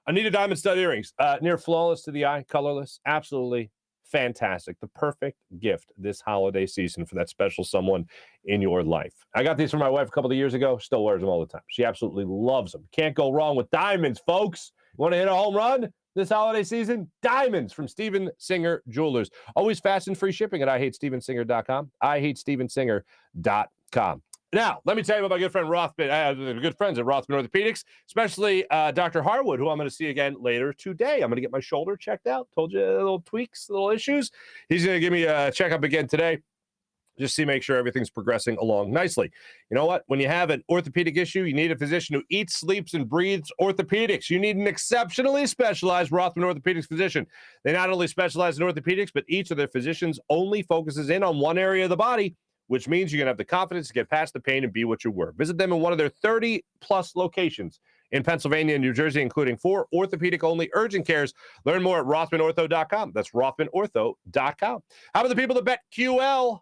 Anita Diamond Stud earrings, near flawless to the eye, colorless, absolutely fantastic. The perfect gift this holiday season for that special someone in your life. I got these for my wife a couple of years ago. Still wears them all the time. She absolutely loves them. Can't go wrong with diamonds, folks. You want to hit a home run this holiday season? Diamonds from Steven Singer Jewelers. Always fast and free shipping at IHateStevenSinger.com. IHateStevenSinger.com. Now, let me tell you about my good friend Rothman, good friends at Rothman Orthopaedics, especially Dr. Harwood, who I'm going to see again later today. I'm going to get my shoulder checked out. Told you, little tweaks, little issues. He's going to give me a checkup again today, just to make sure everything's progressing along nicely. You know what? When you have an orthopedic issue, you need a physician who eats, sleeps, and breathes orthopedics. You need an exceptionally specialized Rothman Orthopaedics physician. They not only specialize in orthopedics, but each of their physicians only focuses in on one area of the body, which means you're going to have the confidence to get past the pain and be what you were. Visit them in one of their 30-plus locations in Pennsylvania and New Jersey, including 4 orthopedic-only urgent cares. Learn more at RothmanOrtho.com. That's RothmanOrtho.com. How about the people at BetQL?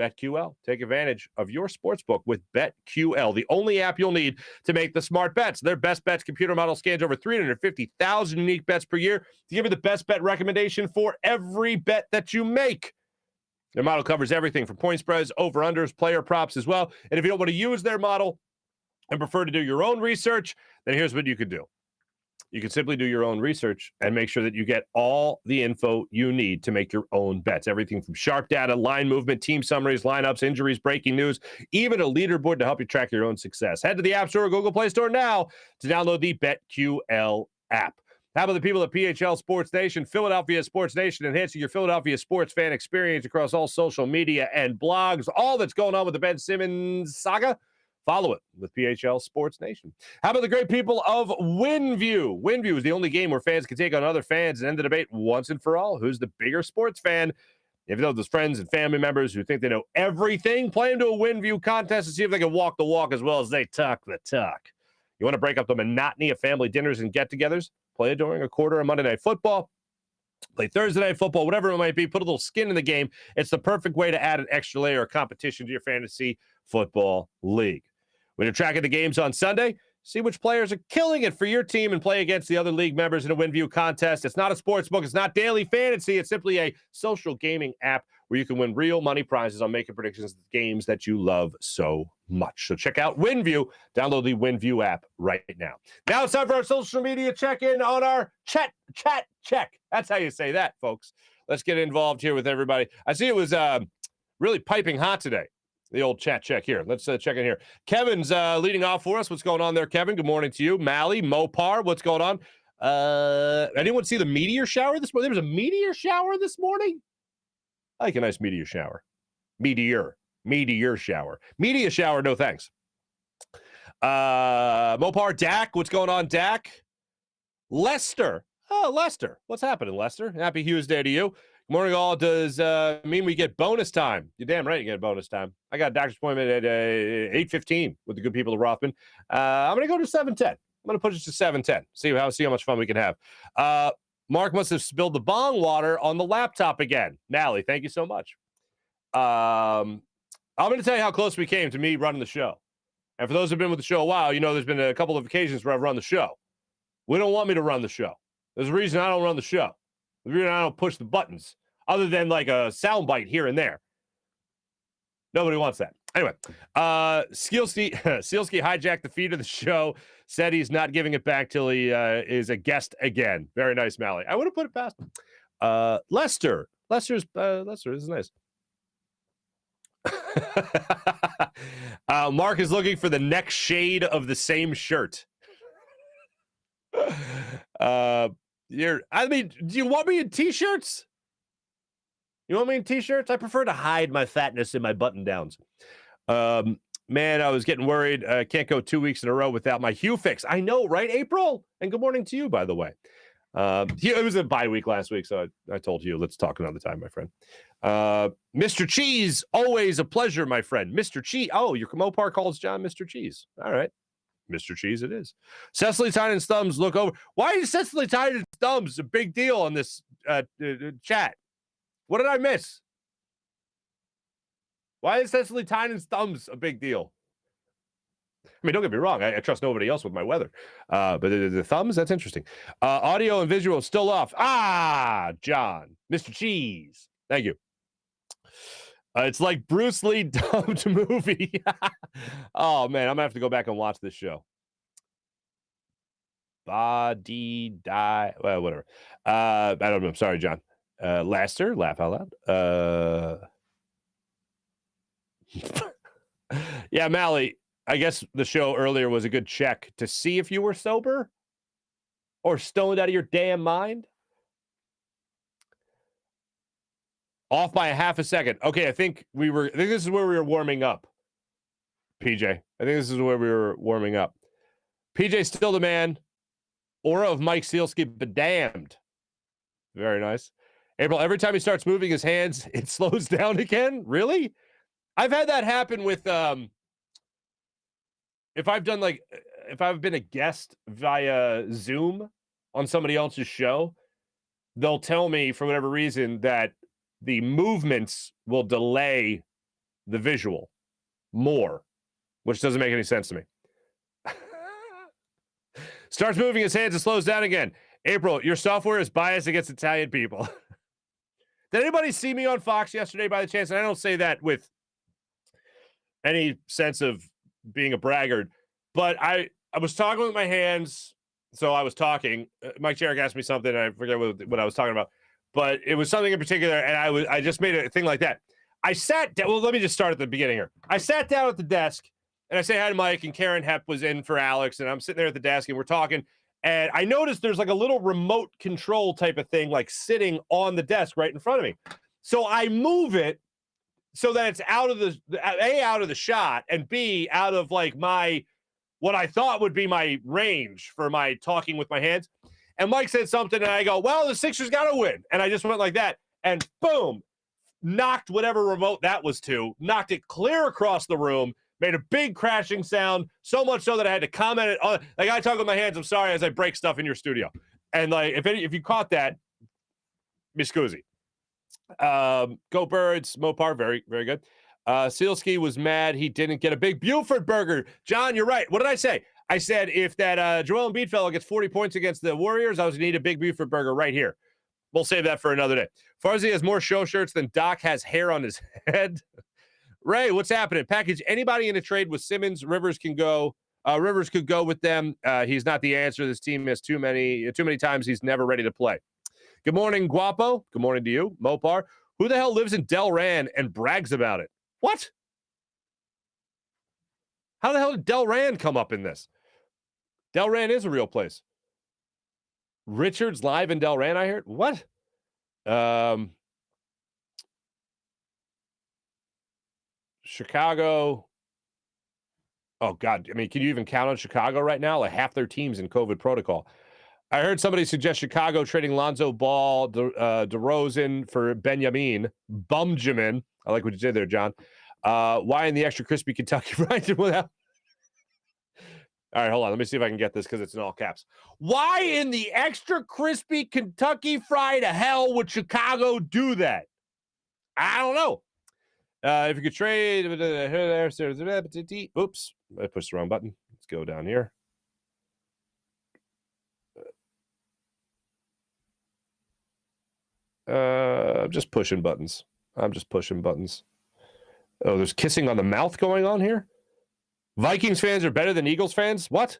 BetQL. Take advantage of your sportsbook with BetQL, the only app you'll need to make the smart bets. Their best bets computer model scans over 350,000 unique bets per year to give you the best bet recommendation for every bet that you make. Their model covers everything from point spreads, over-unders, player props as well. And if you don't want to use their model and prefer to do your own research, then here's what you could do. You can simply do your own research and make sure that you get all the info you need to make your own bets. Everything from sharp data, line movement, team summaries, lineups, injuries, breaking news, even a leaderboard to help you track your own success. Head to the App Store or Google Play Store now to download the BetQL app. How about the people at PHL Sports Nation, Philadelphia Sports Nation, enhancing your Philadelphia sports fan experience across all social media and blogs. All that's going on with the Ben Simmons saga, follow it with PHL Sports Nation. How about the great people of WinView? WinView is the only game where fans can take on other fans and end the debate once and for all. Who's the bigger sports fan? If you know those friends and family members who think they know everything, play into a WinView contest and see if they can walk the walk as well as they talk the talk. You want to break up the monotony of family dinners and get-togethers? Play during a quarter of Monday Night Football. Play Thursday Night Football, whatever it might be. Put a little skin in the game. It's the perfect way to add an extra layer of competition to your fantasy football league. When you're tracking the games on Sunday, see which players are killing it for your team and play against the other league members in a WinView contest. It's not a sports book. It's not daily fantasy. It's simply a social gaming app where you can win real money prizes on making predictions of games that you love so much. So check out WinView. Download the WinView app right now. Now it's time for our social media check-in on our chat check. That's how you say that, folks. Let's get involved here with everybody. I see it was really piping hot today, the old chat check here. Let's check in here. Kevin's leading off for us. What's going on there, Kevin? Good morning to you. Mally, Mopar, what's going on? Anyone see the meteor shower this morning? There was a meteor shower this morning? I like a nice meteor shower. Meteor shower. Media shower, no thanks. Mopar, Dak, what's going on, Dak? Lester. Oh, Lester. What's happening, Lester? Happy Hughes Day to you. Good morning, all. Does mean we get bonus time? You're damn right you get bonus time. I got a doctor's appointment at 8:15 with the good people of Rothman. I'm going to go to 7:10. I'm going to push it to 7:10. See how much fun we can have. Marc must have spilled the bong water on the laptop again. Mally, thank you so much. I'm going to tell you how close we came to me running the show. And for those who've been with the show a while, you know there's been a couple of occasions where I've run the show. We don't want me to run the show. There's a reason I don't run the show. The reason I don't push the buttons, other than like a soundbite here and there. Nobody wants that. Anyway, Sealski hijacked the feed of the show, said he's not giving it back till he is a guest again. Very nice, Mally. I would have put it past him. Lester. Lester, this is nice. Marc is looking for the next shade of the same shirt. Do you want me in t-shirts? You want me in t-shirts? I prefer to hide my fatness in my button downs. Man, I was getting worried. Can't go 2 weeks in a row without my Hugh fix. I know, right, April? And good morning to you, by the way. It was a bye week last week, so I told you, let's talk another time, my friend. Mr. Cheese, always a pleasure, my friend. Mr. Cheese. Oh, your Mopar calls John Mr. Cheese. All right. Mr. Cheese it is. Cecily Tynan's thumbs look over. Why is Cecily Tynan's thumbs a big deal on this chat? What did I miss? Why is Cecily Tynan's thumbs a big deal? I mean, don't get me wrong. I trust nobody else with my weather. But the thumbs, that's interesting. Audio and visual still off. John. Mr. Cheese. Thank you. It's like Bruce Lee dubbed movie. Oh, man. I'm going to have to go back and watch this show. Body die. Well, whatever. I don't know. I'm sorry, John. Lester, laugh out loud. Yeah, Mally, I guess the show earlier was a good check to see if you were sober or stoned out of your damn mind. Off by a half a second. Okay, I think this is where we were warming up. PJ. I think this is where we were warming up. PJ still the man. Aura of Mike Sealski, but damned. Very nice. April, every time he starts moving his hands, it slows down again. Really? I've had that happen with if I've been a guest via Zoom on somebody else's show, they'll tell me for whatever reason that the movements will delay the visual more, which doesn't make any sense to me. Starts moving his hands and slows down again. April, your software is biased against Italian people. Did anybody see me on Fox yesterday by the chance? And I don't say that with any sense of being a braggart, but I was talking with my hands. So I was talking. Mike Jarek asked me something. I forget what I was talking about, but it was something in particular. And I just made a thing like that. I sat down. Well, let me just start at the beginning here. I sat down at the desk and I say hi to Mike, and Karen Hepp was in for Alex. And I'm sitting there at the desk and we're talking. And I noticed there's like a little remote control type of thing, like sitting on the desk right in front of me. So I move it so that it's out of the shot, and B, out of like what I thought would be my range for my talking with my hands. And Mike said something, and I go, well, the Sixers got to win. And I just went like that, and boom, knocked whatever remote that was to, knocked it clear across the room, made a big crashing sound, so much so that I had to comment it on. Like, I talk with my hands, I'm sorry, as I break stuff in your studio. And like, if you caught that, mi scusi. Go Birds, Mopar, very, very good. Sealski was mad he didn't get a big Buford burger. John, you're right. What did I say? I said if that Joel Embiid fellow gets 40 points against the Warriors, I was going to need a big Buford burger right here. We'll save that for another day. Farzy has more show shirts than Doc has hair on his head. Ray, what's happening? Package anybody in a trade with Simmons. Rivers could go with them. He's not the answer. This team has too many times he's never ready to play. Good morning, Guapo. Good morning to you, Mopar. Who the hell lives in Delran and brags about it? What? How the hell did Delran come up in this? Delran is a real place. Richards live in Delran, I heard. What? Chicago. Oh, God. I mean, can you even count on Chicago right now? Like half their team's in COVID protocol. I heard somebody suggest Chicago trading Lonzo Ball, DeRozan for Benjamin. Bumjamin. I like what you did there, John. Why in the extra crispy Kentucky fried without? All right, hold on. Let me see if I can get this because it's in all caps. Why in the extra crispy Kentucky Fried hell would Chicago do that? I don't know. If you could trade, oops, I pushed the wrong button. Let's go down here. I'm just pushing buttons. Oh, there's kissing on the mouth going on here. Vikings fans are better than Eagles fans? What?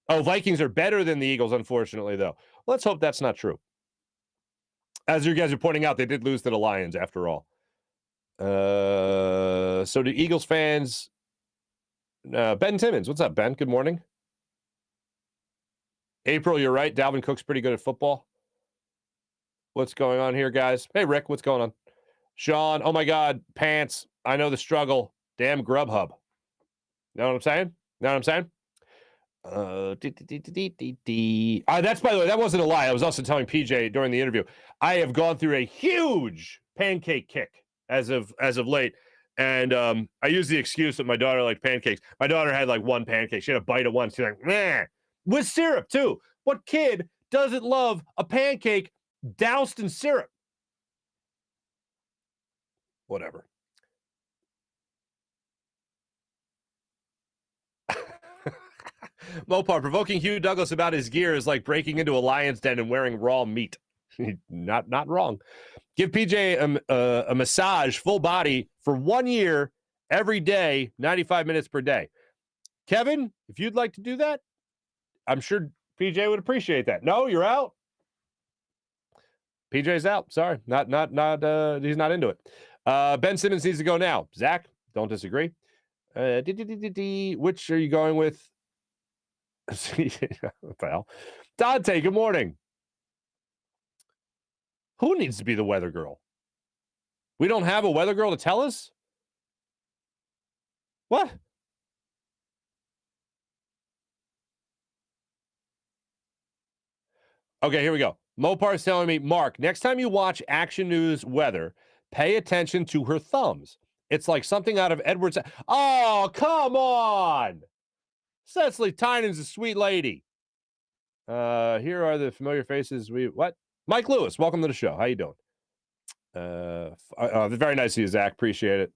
Oh, Vikings are better than the Eagles, unfortunately, though. Let's hope that's not true. As you guys are pointing out, they did lose to the Lions after all. So do Eagles fans... Ben Simmons. What's up, Ben? Good morning. April, you're right. Dalvin Cook's pretty good at football. What's going on here, guys? Hey, Rick, what's going on? Sean, oh my God, pants. I know the struggle. Damn Grubhub. Know what I'm saying? That's, by the way, that wasn't a lie. I was also telling PJ during the interview, I have gone through a huge pancake kick as of late. And I use the excuse that my daughter liked pancakes. My daughter had like one pancake. She had a bite of one. She's like, meh. With syrup, too. What kid doesn't love a pancake doused in syrup? Whatever. Mopar, provoking Hugh Douglas about his gear is like breaking into a lion's den and wearing raw meat. Not wrong. Give PJ a massage, full body, for 1 year, every day, 95 minutes per day. Kevin, if you'd like to do that, I'm sure PJ would appreciate that. No, you're out. PJ's out. Sorry, not. He's not into it. Ben Simmons needs to go now. Zach, don't disagree. Which are you going with? What the hell? Dante, good morning. Who needs to be the weather girl? We don't have a weather girl to tell us? What? Okay, here we go. Mopar's telling me, Mark, next time you watch Action News weather, pay attention to her thumbs. It's like something out of Edward's. Oh, come on. Cecily Tynan's a sweet lady. Here are the familiar faces. What? Mike Lewis, welcome to the show. How you doing? Very nice of you, Zach. Appreciate it.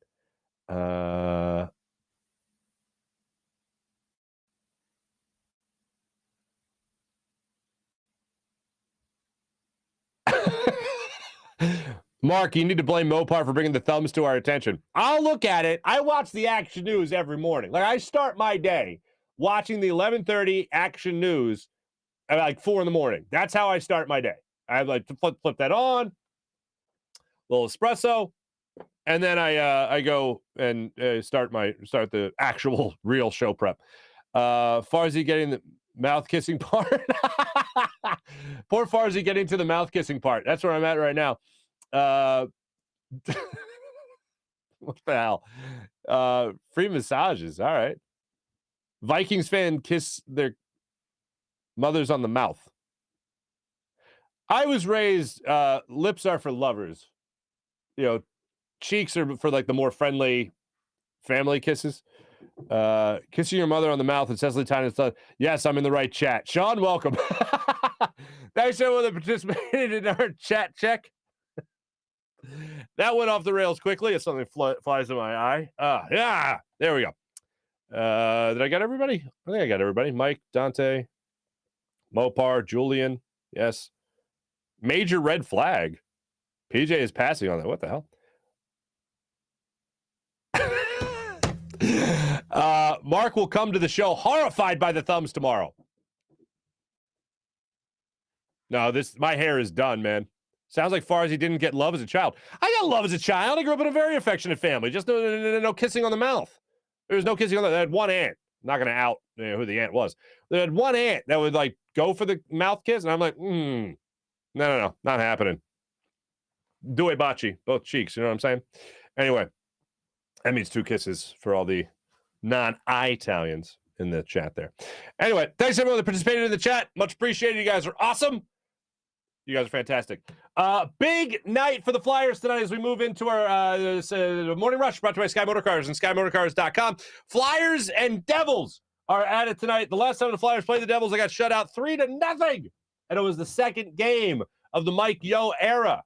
Mark, you need to blame Mopar for bringing the thumbs to our attention. I'll look at it. I watch the Action News every morning. Like, I start my day watching the 11:30 Action News at like 4 in the morning. That's how I start my day. I like to flip that on, little espresso, and then I go and start the actual real show prep. Farzy getting the mouth kissing part. Poor Farzy getting to the mouth kissing part. That's where I'm at right now. What the hell? Free massages. All right. Vikings fan kiss their mothers on the mouth. I was raised, lips are for lovers. You know, cheeks are for like the more friendly family kisses. Kissing your mother on the mouth and Cecily Tynan said, yes, I'm in the right chat. Sean, welcome. Thanks everyone that participated in our chat check. That went off the rails quickly. It's something flies in my eye. Yeah, there we go. Did I get everybody? I think I got everybody. Mike, Dante, Mopar, Julian. Yes. Major red flag. PJ is passing on that. What the hell? Mark will come to the show horrified by the thumbs tomorrow. No, my hair is done, man. Sounds like Farzy didn't get love as a child. I got love as a child. I grew up in a very affectionate family. Just no kissing on the mouth. There was no kissing on the. They had one aunt. I'm not going to out who the aunt was. They had one aunt that would like go for the mouth kiss, and I'm like, no, not happening. Due baci, both cheeks. You know what I'm saying? Anyway, that means 2 kisses for all the non-Italians in the chat there. Anyway, thanks everyone that participated in the chat. Much appreciated. You guys are awesome. You guys are fantastic. Big night for the Flyers tonight as we move into our morning rush brought to you by Sky Motorcars and SkyMotorcars.com. Flyers and Devils are at it tonight. The last time the Flyers played the Devils, they got shut out 3-0. And it was the second game of the Mike Yeo era.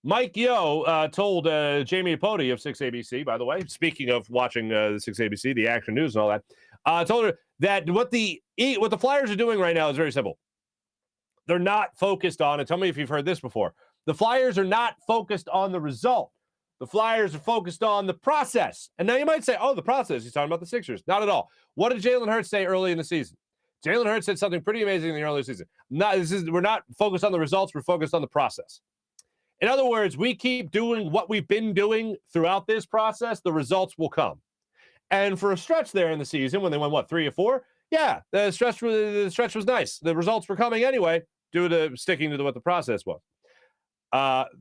Mike Yeo told Jamie Apodi of 6ABC, by the way, speaking of watching the 6ABC, the Action News and all that, told her that what the Flyers are doing right now is very simple. They're not focused on, and tell me if you've heard this before, the Flyers are not focused on the result. The Flyers are focused on the process. And now you might say, oh, the process, he's talking about the Sixers. Not at all. What did Jalen Hurts say early in the season? Jalen Hurts said something pretty amazing in the early season. We're not focused on the results, we're focused on the process. In other words, we keep doing what we've been doing throughout this process, the results will come. And for a stretch there in the season, when they went, 3 or 4? Yeah, the stretch was nice. The results were coming anyway, due to sticking to what the process was.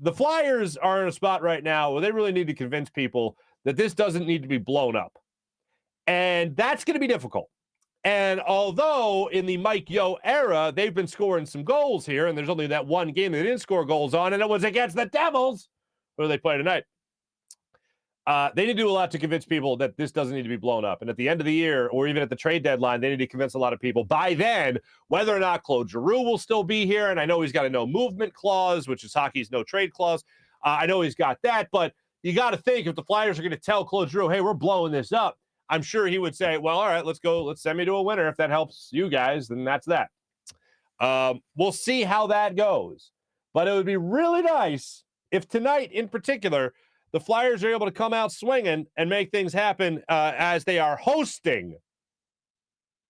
The Flyers are in a spot right now where they really need to convince people that this doesn't need to be blown up. And that's going to be difficult. And although in the Mike Yeo era, they've been scoring some goals here, and there's only that one game they didn't score goals on, and it was against the Devils, who they play tonight. They need to do a lot to convince people that this doesn't need to be blown up. And at the end of the year, or even at the trade deadline, they need to convince a lot of people by then whether or not Claude Giroux will still be here. And I know he's got a no movement clause, which is hockey's no trade clause. I know he's got that, but you got to think if the Flyers are going to tell Claude Giroux, hey, we're blowing this up, I'm sure he would say, well, all right, let's go. Let's send me to a winner. If that helps you guys, then that's that. We'll see how that goes. But it would be really nice if tonight in particular, the Flyers are able to come out swinging and make things happen as they are hosting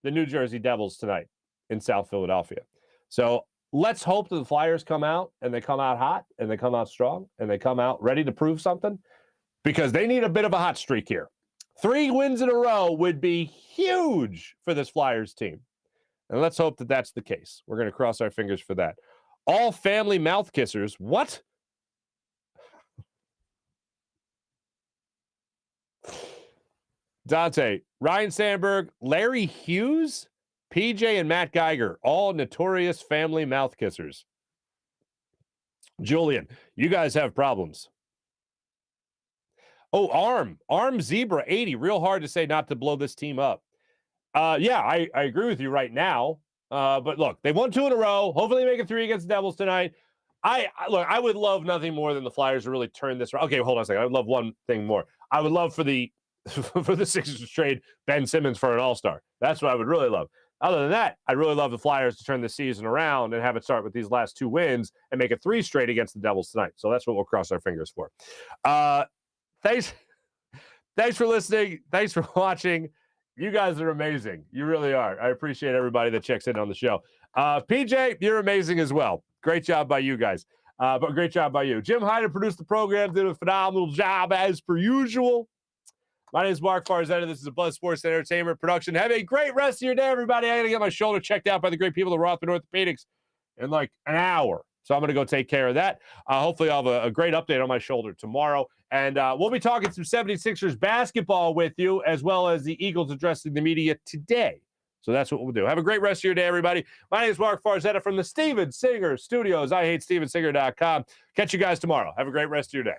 the New Jersey Devils tonight in South Philadelphia. So let's hope that the Flyers come out and they come out hot and they come out strong and they come out ready to prove something because they need a bit of a hot streak here. 3 wins in a row would be huge for this Flyers team. And let's hope that that's the case. We're going to cross our fingers for that. All family mouth kissers. What? Dante, Ryan Sandberg, Larry Hughes, PJ, and Matt Geiger, all notorious family mouth kissers. Julian, you guys have problems. Oh, Arm Zebra 80, real hard to say not to blow this team up. Yeah, I agree with you right now. But look, they won 2 in a row. Hopefully they make it 3 against the Devils tonight. I would love nothing more than the Flyers to really turn this around. Okay, hold on a second. I would love one thing more. I would love for the Sixers to trade Ben Simmons for an all-star. That's what I would really love. Other than that, I'd really love the Flyers to turn the season around and have it start with these last 2 wins and make it 3 straight against the Devils tonight. So that's what we'll cross our fingers for. Thanks for listening. Thanks for watching. You guys are amazing. You really are. I appreciate everybody that checks in on the show. PJ, you're amazing as well. Great job by you guys. But great job by you. Jim Hyder produced the program, did a phenomenal job as per usual. My name is Marc Farzetta. This is a Buzz Sports Entertainment production. Have a great rest of your day, everybody. I got to get my shoulder checked out by the great people at Rothman Orthopaedics in like an hour. So I'm going to go take care of that. Hopefully I'll have a great update on my shoulder tomorrow. And we'll be talking some 76ers basketball with you, as well as the Eagles addressing the media today. So that's what we'll do. Have a great rest of your day, everybody. My name is Marc Farzetta from the Steven Singer Studios. IHateStevenSinger.com. Catch you guys tomorrow. Have a great rest of your day.